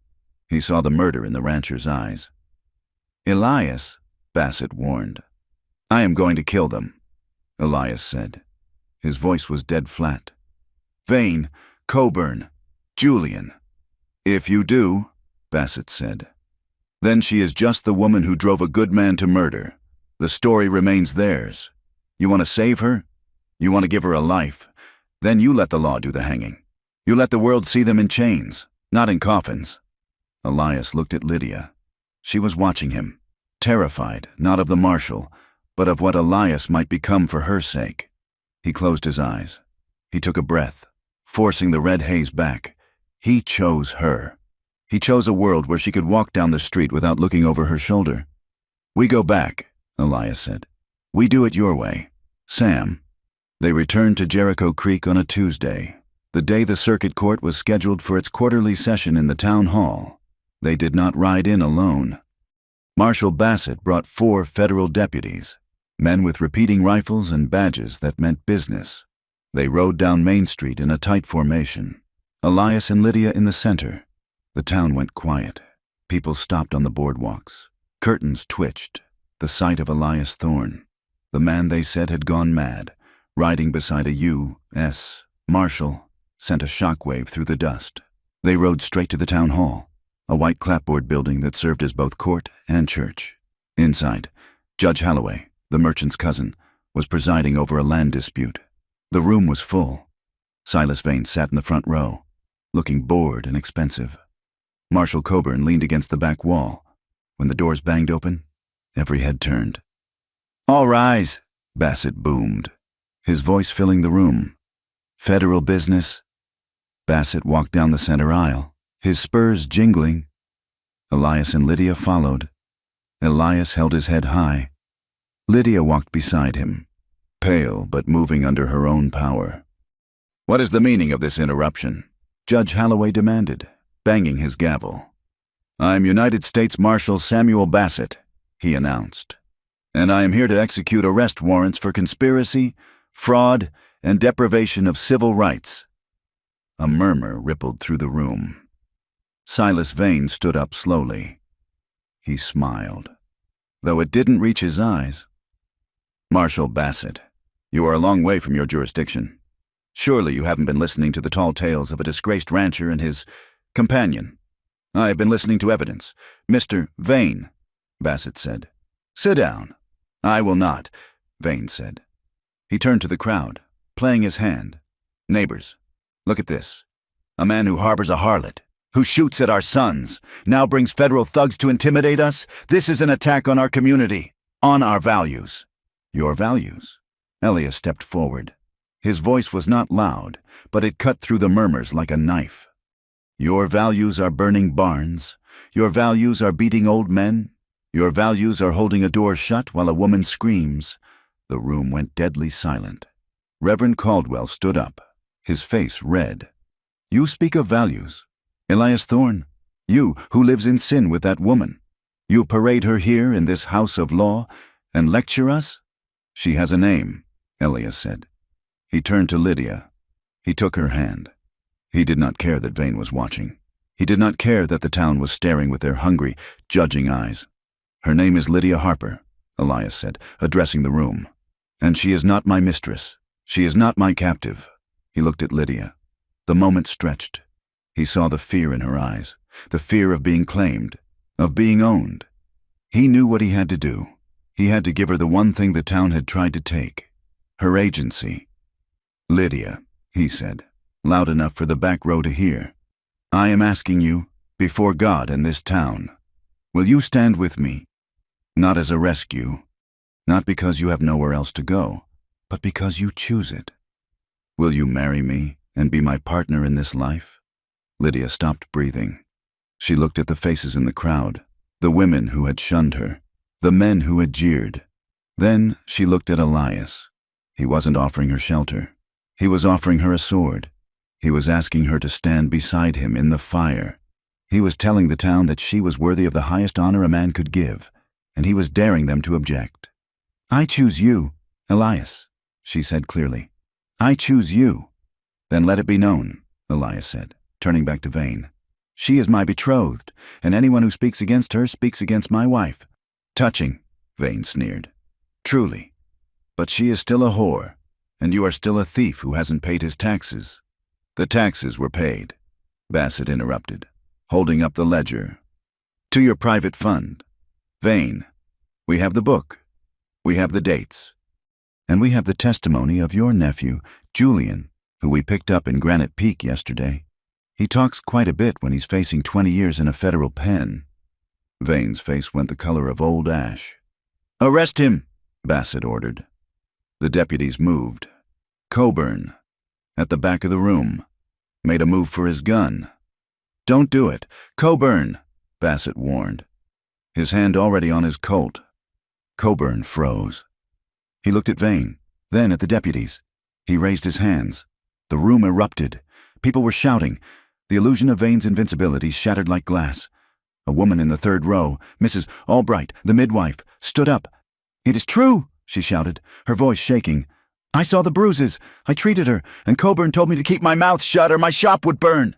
He saw the murder in the rancher's eyes. "Elias," Bassett warned. "I am going to kill them," Elias said. His voice was dead flat. "Vane, Coburn, Julian." "If you do," Bassett said, "then she is just the woman who drove a good man to murder. The story remains theirs. You want to save her? You want to give her a life? Then you let the law do the hanging. You let the world see them in chains, not in coffins." Elias looked at Lydia. She was watching him, terrified, not of the marshal, but of what Elias might become for her sake. He closed his eyes. He took a breath, forcing the red haze back. He chose her. He chose a world where she could walk down the street without looking over her shoulder. "We go back," Elias said. "We do it your way. Sam." They returned to Jericho Creek on a Tuesday, the day the circuit court was scheduled for its quarterly session in the town hall. They did not ride in alone. Marshal Bassett brought 4 federal deputies, men with repeating rifles and badges that meant business. They rode down Main Street in a tight formation, Elias and Lydia in the center. The town went quiet. People stopped on the boardwalks. Curtains twitched. The sight of Elias Thorne, the man they said had gone mad, riding beside a U.S. Marshal, sent a shockwave through the dust. They rode straight to the town hall, a white clapboard building that served as both court and church. Inside, Judge Holloway, the merchant's cousin, was presiding over a land dispute. The room was full. Silas Vane sat in the front row, looking bored and expensive. Marshal Coburn leaned against the back wall. When the doors banged open, every head turned. "All rise," Bassett boomed, his voice filling the room. "Federal business." Bassett walked down the center aisle, his spurs jingling. Elias and Lydia followed. Elias held his head high. Lydia walked beside him, pale but moving under her own power. "What is the meaning of this interruption?" Judge Holloway demanded, banging his gavel. "I'm United States Marshal Samuel Bassett," he announced, "and I am here to execute arrest warrants for conspiracy, fraud, and deprivation of civil rights." A murmur rippled through the room. Silas Vane stood up slowly. He smiled, though it didn't reach his eyes. "Marshal Bassett, you are a long way from your jurisdiction. Surely you haven't been listening to the tall tales of a disgraced rancher and his companion." "I have been listening to evidence." "Mr. Vane," Bassett said. "Sit down." "I will not," Vane said. He turned to the crowd, playing his hand. "Neighbors, look at this. A man who harbors a harlot, who shoots at our sons, now brings federal thugs to intimidate us. This is an attack on our community, on our values." "Your values?" Elias stepped forward. His voice was not loud, but it cut through the murmurs like a knife. "Your values are burning barns. Your values are beating old men. Your values are holding a door shut while a woman screams." The room went deadly silent. Reverend Caldwell stood up, his face red. "You speak of values. Elias Thorne, you who lives in sin with that woman. You parade her here in this house of law and lecture us?" "She has a name," Elias said. He turned to Lydia. He took her hand. He did not care that Vane was watching. He did not care that the town was staring with their hungry, judging eyes. "Her name is Lydia Harper," Elias said, addressing the room. "And she is not my mistress. She is not my captive." He looked at Lydia. The moment stretched. He saw the fear in her eyes, the fear of being claimed, of being owned. He knew what he had to do. He had to give her the one thing the town had tried to take, her agency. "Lydia," he said, loud enough for the back row to hear, "I am asking you, before God and this town, will you stand with me? Not as a rescue, not because you have nowhere else to go, but because you choose it. Will you marry me and be my partner in this life?" Lydia stopped breathing. She looked at the faces in the crowd, the women who had shunned her, the men who had jeered. Then she looked at Elias. He wasn't offering her shelter. He was offering her a sword. He was asking her to stand beside him in the fire. He was telling the town that she was worthy of the highest honor a man could give, and he was daring them to object. "I choose you, Elias," she said clearly. "I choose you." "Then let it be known," Elias said, turning back to Vane. "She is my betrothed, and anyone who speaks against her speaks against my wife." "Touching," Vane sneered. "Truly. But she is still a whore, and you are still a thief who hasn't paid his taxes." "The taxes were paid," Bassett interrupted, holding up the ledger. "To your private fund. Vane, we have the book. We have the dates. And we have the testimony of your nephew, Julian, who we picked up in Granite Peak yesterday. He talks quite a bit when he's facing 20 years in a federal pen." Vane's face went the color of old ash. "Arrest him," Bassett ordered. The deputies moved. Coburn, at the back of the room, made a move for his gun. "Don't do it. Coburn," Bassett warned, his hand already on his Colt. Coburn froze. He looked at Vane, then at the deputies. He raised his hands. The room erupted. People were shouting. The illusion of Vane's invincibility shattered like glass. A woman in the third row, Mrs. Albright, the midwife, stood up. "It is true," she shouted, her voice shaking. "I saw the bruises. I treated her, and Coburn told me to keep my mouth shut or my shop would burn."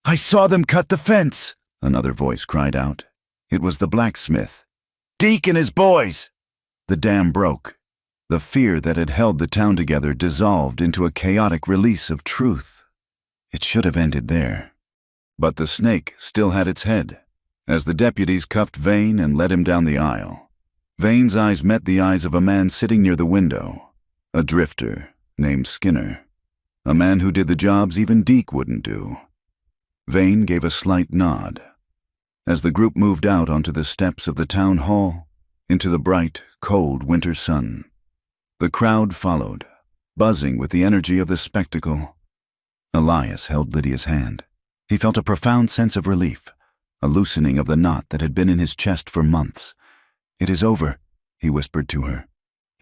"I saw them cut the fence," another voice cried out. It was the blacksmith. "Deke and his boys." The dam broke. The fear that had held the town together dissolved into a chaotic release of truth. It should have ended there. But the snake still had its head, as the deputies cuffed Vane and led him down the aisle. Vane's eyes met the eyes of a man sitting near the window, a drifter named Skinner, a man who did the jobs even Deke wouldn't do. Vane gave a slight nod. As the group moved out onto the steps of the town hall, into the bright, cold winter sun, the crowd followed, buzzing with the energy of the spectacle. Elias held Lydia's hand. He felt a profound sense of relief, a loosening of the knot that had been in his chest for months. "It is over," he whispered to her.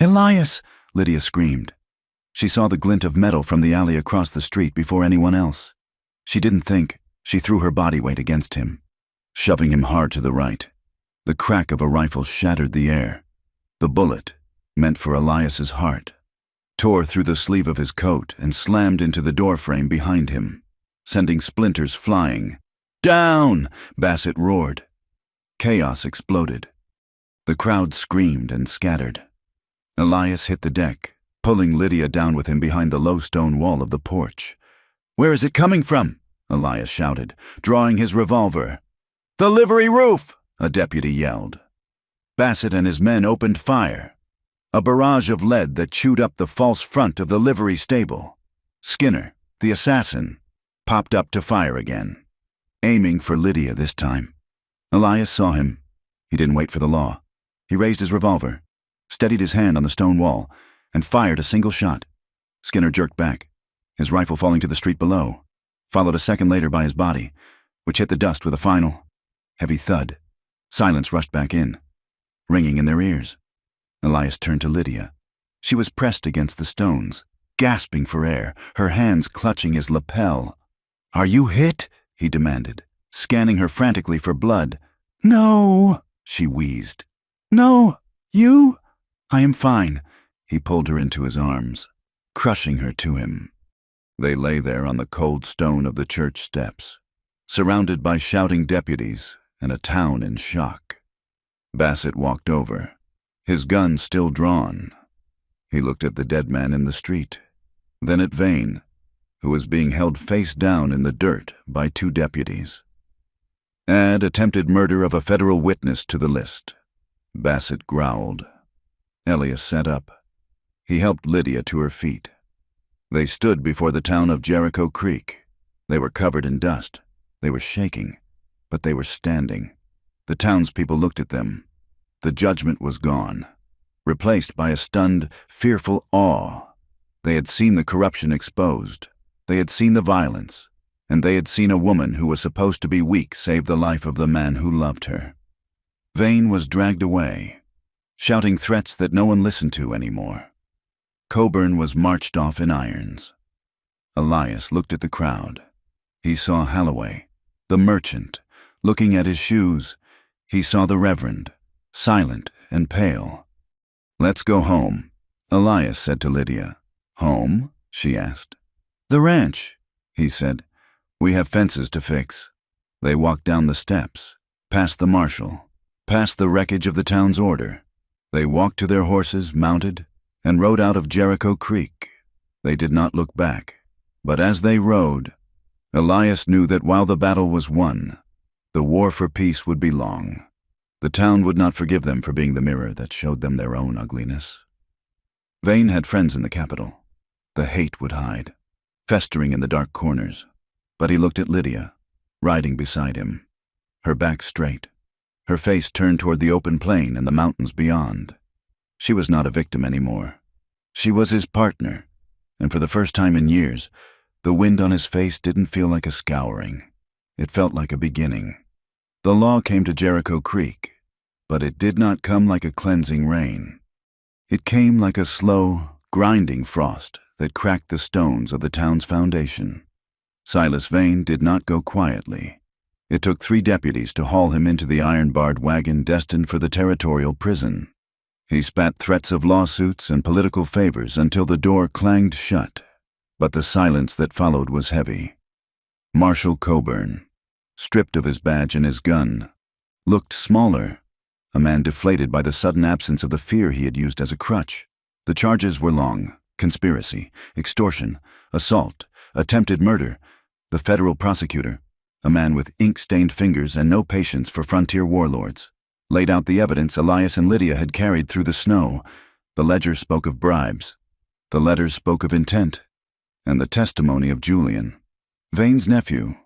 "Elias!" Lydia screamed. She saw the glint of metal from the alley across the street before anyone else. She didn't think. She threw her body weight against him, shoving him hard to the right. The crack of a rifle shattered the air. The bullet, meant for Elias's heart, tore through the sleeve of his coat and slammed into the doorframe behind him, sending splinters flying. "Down!" Bassett roared. Chaos exploded. The crowd screamed and scattered. Elias hit the deck, pulling Lydia down with him behind the low stone wall of the porch. "Where is it coming from?" Elias shouted, drawing his revolver. "The livery roof!" a deputy yelled. Bassett and his men opened fire, a barrage of lead that chewed up the false front of the livery stable. Skinner, the assassin, popped up to fire again, aiming for Lydia this time. Elias saw him. He didn't wait for the law. He raised his revolver, steadied his hand on the stone wall, and fired a single shot. Skinner jerked back, his rifle falling to the street below, followed a second later by his body, which hit the dust with a final, heavy thud. Silence rushed back in, ringing in their ears. Elias turned to Lydia. She was pressed against the stones, gasping for air, her hands clutching his lapel. "Are you hit?" he demanded, scanning her frantically for blood. "No," she wheezed. "No, you?" "I am fine." He pulled her into his arms, crushing her to him. They lay there on the cold stone of the church steps, surrounded by shouting deputies and a town in shock. Bassett walked over, his gun still drawn. He looked at the dead man in the street, then at Vane, who was being held face down in the dirt by two deputies. Add attempted murder of a federal witness to the list. Bassett growled. Elias sat up. He helped Lydia to her feet. They stood before the town of Jericho Creek. They were covered in dust. They were shaking, but they were standing. The townspeople looked at them. The judgment was gone, replaced by a stunned, fearful awe. They had seen the corruption exposed. They had seen the violence, and they had seen a woman who was supposed to be weak save the life of the man who loved her. Vane was dragged away, shouting threats that no one listened to anymore. Coburn was marched off in irons. Elias looked at the crowd. He saw Holloway, the merchant, looking at his shoes. He saw the Reverend, silent and pale. "Let's go home," Elias said to Lydia. "Home?" she asked. "The ranch," he said. "We have fences to fix." They walked down the steps, past the marshal, past the wreckage of the town's order. They walked to their horses, mounted, and rode out of Jericho Creek. They did not look back, but as they rode, Elias knew that while the battle was won, the war for peace would be long. The town would not forgive them for being the mirror that showed them their own ugliness. Vane had friends in the capital. The hate would hide, festering in the dark corners. But he looked at Lydia, riding beside him, her back straight, her face turned toward the open plain and the mountains beyond. She was not a victim anymore. She was his partner, and for the first time in years, the wind on his face didn't feel like a scouring. It felt like a beginning. The law came to Jericho Creek, but it did not come like a cleansing rain. It came like a slow, grinding frost that cracked the stones of the town's foundation. Silas Vane did not go quietly. It took 3 deputies to haul him into the iron-barred wagon destined for the territorial prison. He spat threats of lawsuits and political favors until the door clanged shut, but the silence that followed was heavy. Marshal Coburn, stripped of his badge and his gun, looked smaller, a man deflated by the sudden absence of the fear he had used as a crutch. The charges were long: conspiracy, extortion, assault, attempted murder. The federal prosecutor, a man with ink-stained fingers and no patience for frontier warlords, laid out the evidence Elias and Lydia had carried through the snow. The ledger spoke of bribes. The letters spoke of intent. And the testimony of Julian, Vane's nephew,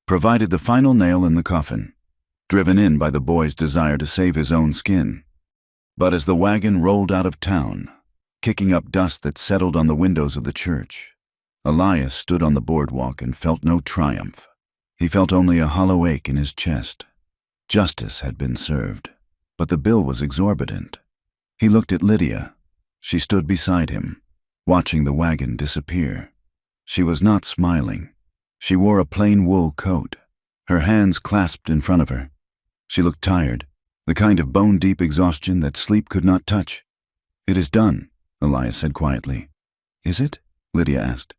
provided the final nail in the coffin, driven in by the boy's desire to save his own skin. But as the wagon rolled out of town, kicking up dust that settled on the windows of the church, Elias stood on the boardwalk and felt no triumph. He felt only a hollow ache in his chest. Justice had been served, but the bill was exorbitant. He looked at Lydia. She stood beside him, watching the wagon disappear. She was not smiling. She wore a plain wool coat, her hands clasped in front of her. She looked tired, the kind of bone-deep exhaustion that sleep could not touch. "It is done," Elias said quietly. "Is it?" Lydia asked.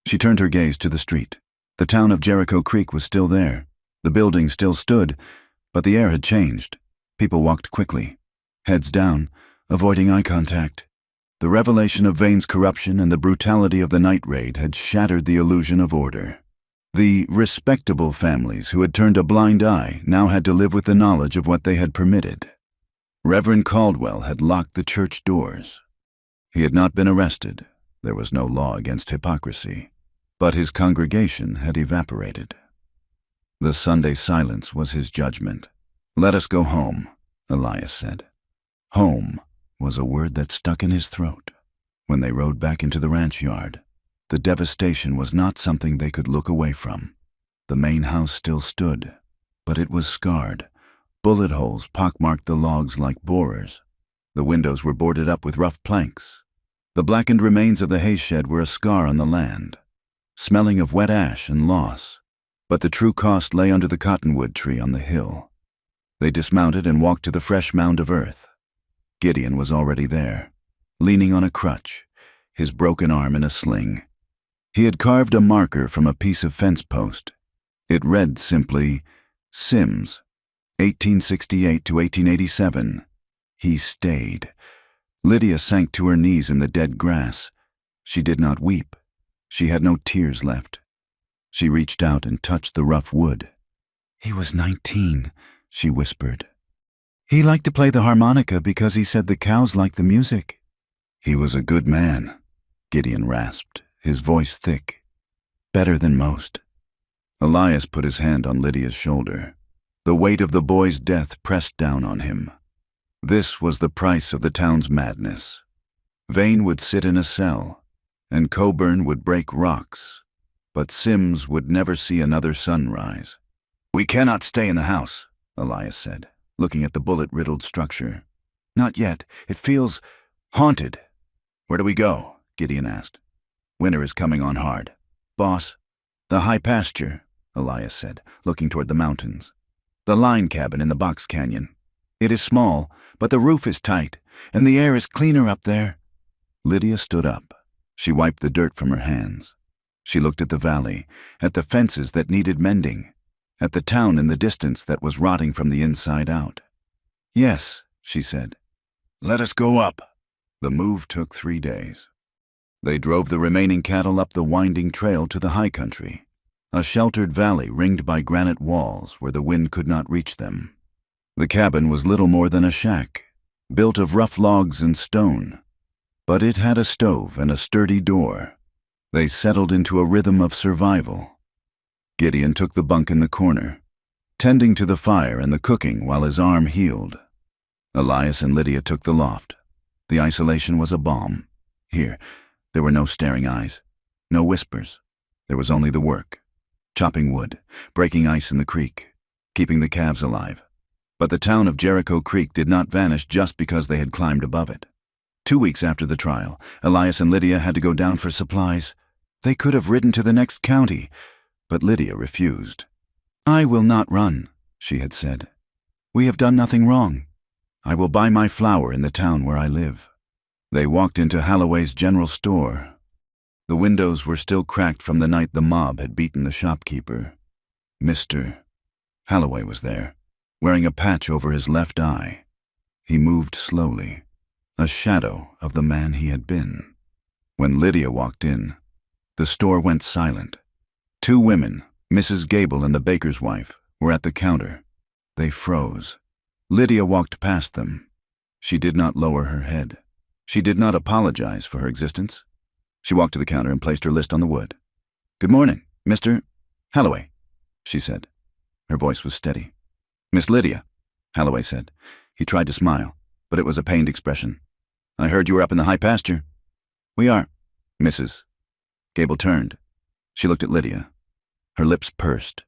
She turned her gaze to the street. The town of Jericho Creek was still there. The building still stood, but the air had changed. People walked quickly, heads down, avoiding eye contact. The revelation of Vane's corruption and the brutality of the night raid had shattered the illusion of order. The respectable families who had turned a blind eye now had to live with the knowledge of what they had permitted. Reverend Caldwell had locked the church doors. He had not been arrested. There was no law against hypocrisy. But his congregation had evaporated. The Sunday silence was his judgment. "Let us go home," Elias said. Home was a word that stuck in his throat. When they rode back into the ranch yard, the devastation was not something they could look away from. The main house still stood, but it was scarred. Bullet holes pockmarked the logs like borers. The windows were boarded up with rough planks. The blackened remains of the hay shed were a scar on the land, smelling of wet ash and loss. But the true cost lay under the cottonwood tree on the hill. They dismounted and walked to the fresh mound of earth. Gideon was already there, leaning on a crutch, his broken arm in a sling. He had carved a marker from a piece of fence post. It read simply, "Sims, 1868 to 1887. He stayed." Lydia sank to her knees in the dead grass. She did not weep. She had no tears left. She reached out and touched the rough wood. "He was 19, she whispered. "He liked to play the harmonica because he said the cows liked the music." "He was a good man," Gideon rasped, his voice thick. "Better than most." Elias put his hand on Lydia's shoulder. The weight of the boy's death pressed down on him. This was the price of the town's madness. Vane would sit in a cell, and Coburn would break rocks, but Sims would never see another sunrise. "We cannot stay in the house," Elias said, looking at the bullet-riddled structure. Not yet. It feels haunted. Where do we go? Gideon asked. Winter is coming on hard. Boss, the high pasture, Elias said, looking toward the mountains. The line cabin in the box canyon. It is small, but the roof is tight, and the air is cleaner up there. Lydia stood up. She wiped the dirt from her hands. She looked at the valley, at the fences that needed mending, at the town in the distance that was rotting from the inside out. Yes, she said. Let us go up. The move took 3 days. They drove the remaining cattle up the winding trail to the high country, a sheltered valley ringed by granite walls where the wind could not reach them. The cabin was little more than a shack, built of rough logs and stone, but it had a stove and a sturdy door. They settled into a rhythm of survival. Gideon took the bunk in the corner, tending to the fire and the cooking while his arm healed. Elias and Lydia took the loft. The isolation was a balm. Here, there were no staring eyes, no whispers. There was only the work. Chopping wood, breaking ice in the creek, keeping the calves alive. But the town of Jericho Creek did not vanish just because they had climbed above it. 2 weeks after the trial, Elias and Lydia had to go down for supplies. They could have ridden to the next county, but Lydia refused. I will not run, she had said. We have done nothing wrong. I will buy my flour in the town where I live. They walked into Holloway's general store. The windows were still cracked from the night the mob had beaten the shopkeeper. Mr. Holloway was there, wearing a patch over his left eye. He moved slowly, a shadow of the man he had been. When Lydia walked in, the store went silent. 2 women, Mrs. Gable and the baker's wife, were at the counter. They froze. Lydia walked past them. She did not lower her head. She did not apologize for her existence. She walked to the counter and placed her list on the wood. Good morning, Mr. Holloway, she said. Her voice was steady. Miss Lydia, Holloway said. He tried to smile, but it was a pained expression. I heard you were up in the high pasture. We are, Mrs. Gable turned. She looked at Lydia. Her lips pursed.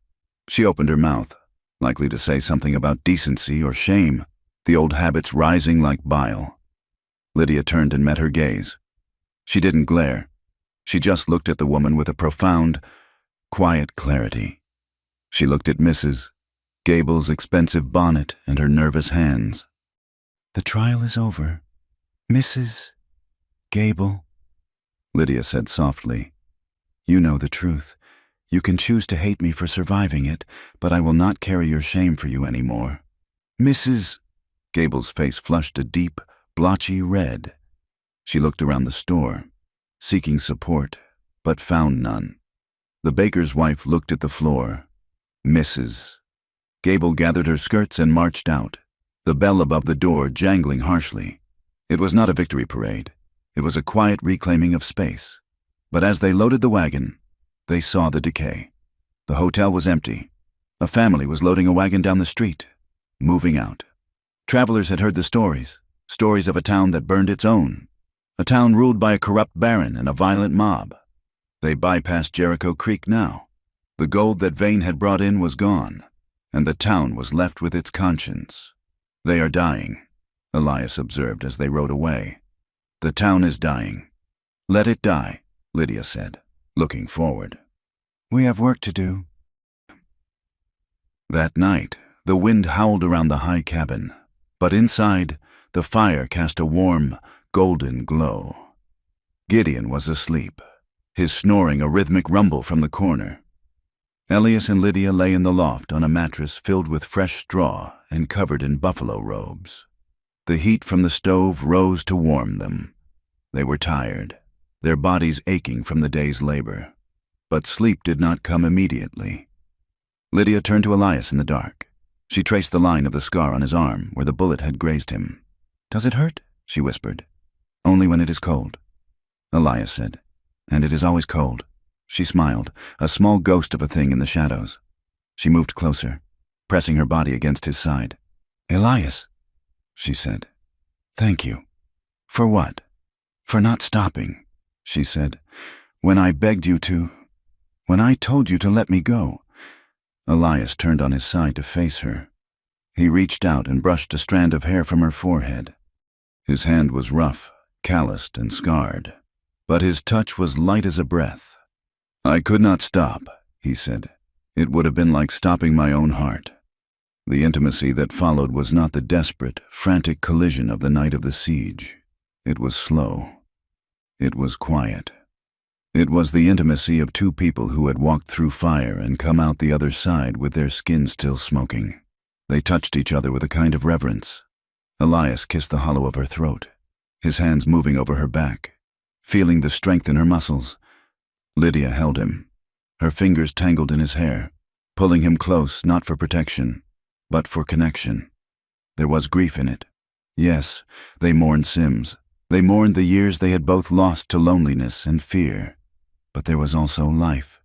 She opened her mouth, likely to say something about decency or shame, the old habits rising like bile. Lydia turned and met her gaze. She didn't glare. She just looked at the woman with a profound, quiet clarity. She looked at Mrs. Gable's expensive bonnet and her nervous hands. The trial is over. Mrs. Gable, Lydia said softly. You know the truth. You can choose to hate me for surviving it, but I will not carry your shame for you anymore. Mrs. Gable's face flushed a deep, blotchy red. She looked around the store, seeking support, but found none. The baker's wife looked at the floor. Mrs. Gable gathered her skirts and marched out, the bell above the door jangling harshly. It was not a victory parade. It was a quiet reclaiming of space. But as they loaded the wagon, they saw the decay. The hotel was empty. A family was loading a wagon down the street, moving out. Travelers had heard the stories of a town that burned its own, a town ruled by a corrupt baron and a violent mob. They bypassed Jericho Creek now. The gold that Vane had brought in was gone, and the town was left with its conscience. They are dying, Elias observed as they rode away. The town is dying. Let it die, Lydia said, looking forward. We have work to do. That night, the wind howled around the high cabin, but inside, the fire cast a warm, golden glow. Gideon was asleep, his snoring a rhythmic rumble from the corner. Elias and Lydia lay in the loft on a mattress filled with fresh straw and covered in buffalo robes. The heat from the stove rose to warm them. They were tired, their bodies aching from the day's labor. But sleep did not come immediately. Lydia turned to Elias in the dark. She traced the line of the scar on his arm where the bullet had grazed him. Does it hurt? She whispered. Only when it is cold, Elias said. And it is always cold. She smiled, a small ghost of a thing in the shadows. She moved closer, pressing her body against his side. Elias, she said. Thank you. For what? For not stopping, she said. When I begged you to, when I told you to let me go. Elias turned on his side to face her. He reached out and brushed a strand of hair from her forehead. His hand was rough, calloused, and scarred, but his touch was light as a breath. "I could not stop," he said. "It would have been like stopping my own heart." The intimacy that followed was not the desperate, frantic collision of the night of the siege. It was slow. It was quiet. It was the intimacy of two people who had walked through fire and come out the other side with their skins still smoking. They touched each other with a kind of reverence. Elias kissed the hollow of her throat, his hands moving over her back, feeling the strength in her muscles. Lydia held him, her fingers tangled in his hair, pulling him close not for protection, but for connection. There was grief in it. Yes, they mourned Sims. They mourned the years they had both lost to loneliness and fear. But there was also life.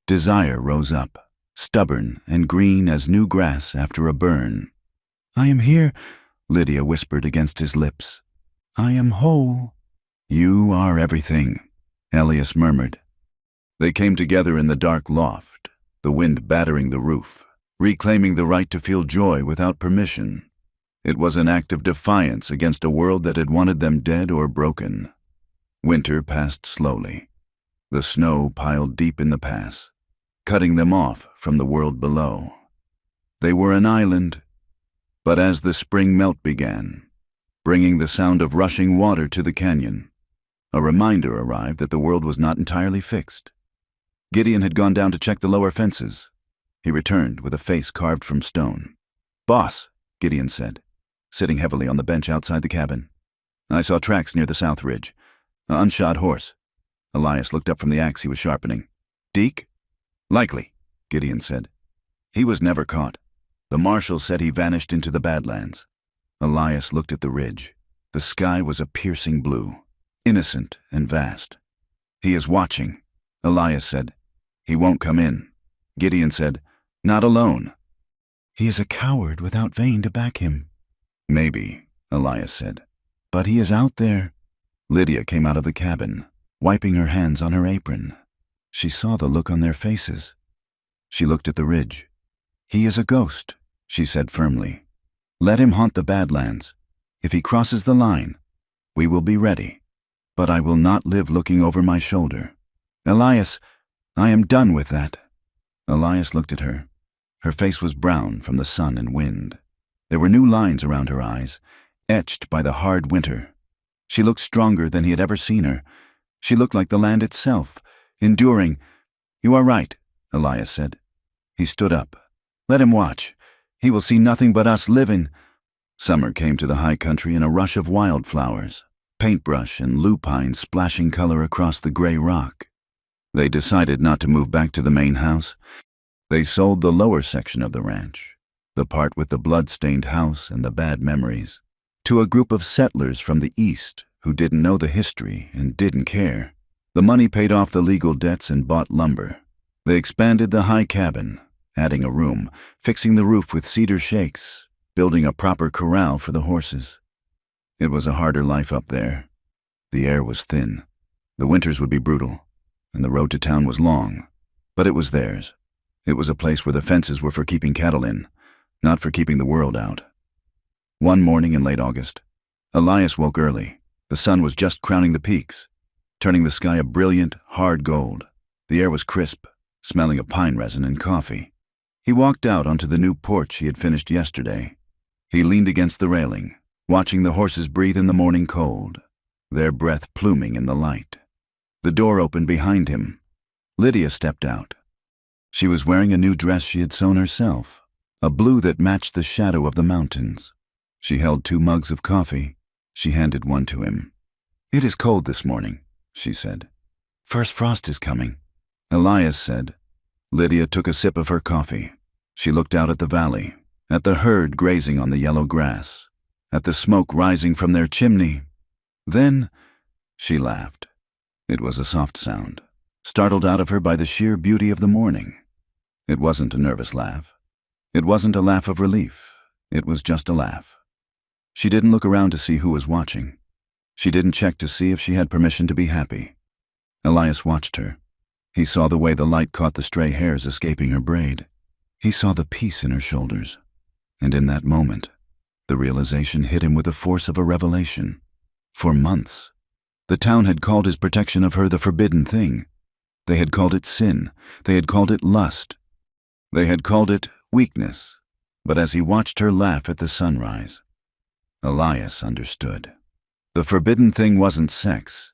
Desire rose up, stubborn and green as new grass after a burn. "I am here," Lydia whispered against his lips. "I am whole." "You are everything," Elias murmured. They came together in the dark loft, the wind battering the roof, reclaiming the right to feel joy without permission. It was an act of defiance against a world that had wanted them dead or broken. Winter passed slowly. The snow piled deep in the pass, cutting them off from the world below. They were an island, but as the spring melt began, bringing the sound of rushing water to the canyon, a reminder arrived that the world was not entirely fixed. Gideon had gone down to check the lower fences. He returned with a face carved from stone. "Boss," Gideon said, sitting heavily on the bench outside the cabin. "I saw tracks near the south ridge. An unshod horse." Elias looked up from the axe he was sharpening. "Deke?" "Likely," Gideon said. "He was never caught. The marshal said he vanished into the Badlands." Elias looked at the ridge. The sky was a piercing blue, innocent and vast. "He is watching," Elias said. "He won't come in." Gideon said, "Not alone." "He is a coward without Vane to back him." "Maybe," Elias said. "But he is out there." Lydia came out of the cabin, wiping her hands on her apron. She saw the look on their faces. She looked at the ridge. "He is a ghost," she said firmly. "Let him haunt the Badlands. If he crosses the line, we will be ready. But I will not live looking over my shoulder. Elias, I am done with that." Elias looked at her. Her face was brown from the sun and wind. There were new lines around her eyes, etched by the hard winter. She looked stronger than he had ever seen her. She looked like the land itself, enduring. "You are right," Elias said. He stood up. "Let him watch. He will see nothing but us living." Summer came to the high country in a rush of wildflowers, paintbrush and lupine splashing color across the gray rock. They decided not to move back to the main house. They sold the lower section of the ranch, the part with the blood-stained house and the bad memories, to a group of settlers from the east who didn't know the history and didn't care. The money paid off the legal debts and bought lumber. They expanded the high cabin, adding a room, fixing the roof with cedar shakes, building a proper corral for the horses. It was a harder life up there. The air was thin. The winters would be brutal, and the road to town was long, but it was theirs. It was a place where the fences were for keeping cattle in, not for keeping the world out. One morning in late August, Elias woke early. The sun was just crowning the peaks, turning the sky a brilliant, hard gold. The air was crisp, smelling of pine resin and coffee. He walked out onto the new porch he had finished yesterday. He leaned against the railing, watching the horses breathe in the morning cold, their breath pluming in the light. The door opened behind him. Lydia stepped out. She was wearing a new dress she had sewn herself, a blue that matched the shadow of the mountains. She held 2 mugs of coffee. She handed one to him. "It is cold this morning," she said. "First frost is coming," Elias said. Lydia took a sip of her coffee. She looked out at the valley, at the herd grazing on the yellow grass, at the smoke rising from their chimney. Then she laughed. It was a soft sound, startled out of her by the sheer beauty of the morning. It wasn't a nervous laugh. It wasn't a laugh of relief. It was just a laugh. She didn't look around to see who was watching. She didn't check to see if she had permission to be happy. Elias watched her. He saw the way the light caught the stray hairs escaping her braid. He saw the peace in her shoulders. And in that moment, the realization hit him with the force of a revelation. For months. The town had called his protection of her the forbidden thing. They had called it sin. They had called it lust. They had called it weakness. But as he watched her laugh at the sunrise, Elias understood. The forbidden thing wasn't sex.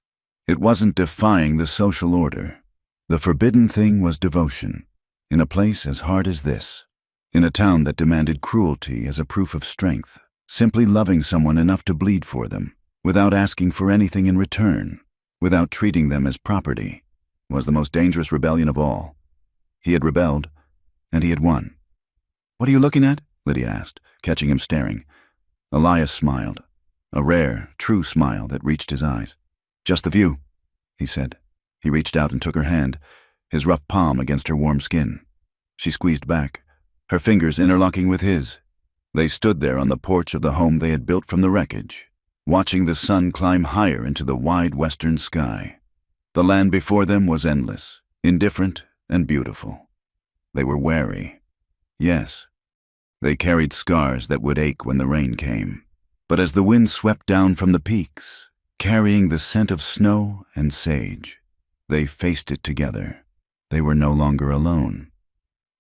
It wasn't defying the social order. The forbidden thing was devotion, in a place as hard as this, in a town that demanded cruelty as a proof of strength, simply loving someone enough to bleed for them, without asking for anything in return, without treating them as property, was the most dangerous rebellion of all. He had rebelled, and he had won. "What are you looking at?" Lydia asked, catching him staring. Elias smiled, a rare, true smile that reached his eyes. "Just the view," he said. He reached out and took her hand, his rough palm against her warm skin. She squeezed back, her fingers interlocking with his. They stood there on the porch of the home they had built from the wreckage, watching the sun climb higher into the wide western sky. The land before them was endless, indifferent, and beautiful. They were wary. Yes, they carried scars that would ache when the rain came. But as the wind swept down from the peaks, carrying the scent of snow and sage, they faced it together. They were no longer alone.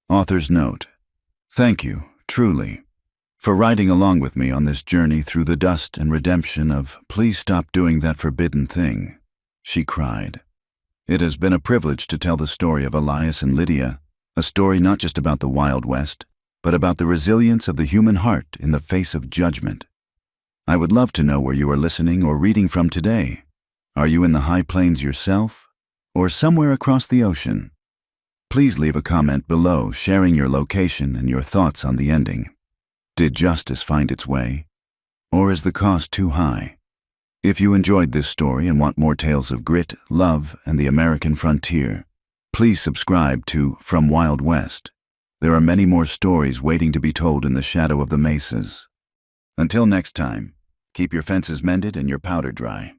Author's note: thank you, truly, for riding along with me on this journey through the dust and redemption of "Please stop doing that forbidden thing," she cried. It has been a privilege to tell the story of Elias and Lydia, a story not just about the Wild West, but about the resilience of the human heart in the face of judgment. I would love to know where you are listening or reading from today. Are you in the high plains yourself, or somewhere across the ocean? Please leave a comment below sharing your location and your thoughts on the ending. Did justice find its way? Or is the cost too high? If you enjoyed this story and want more tales of grit, love, and the American frontier, please subscribe to From Wild West. There are many more stories waiting to be told in the shadow of the mesas. Until next time, keep your fences mended and your powder dry.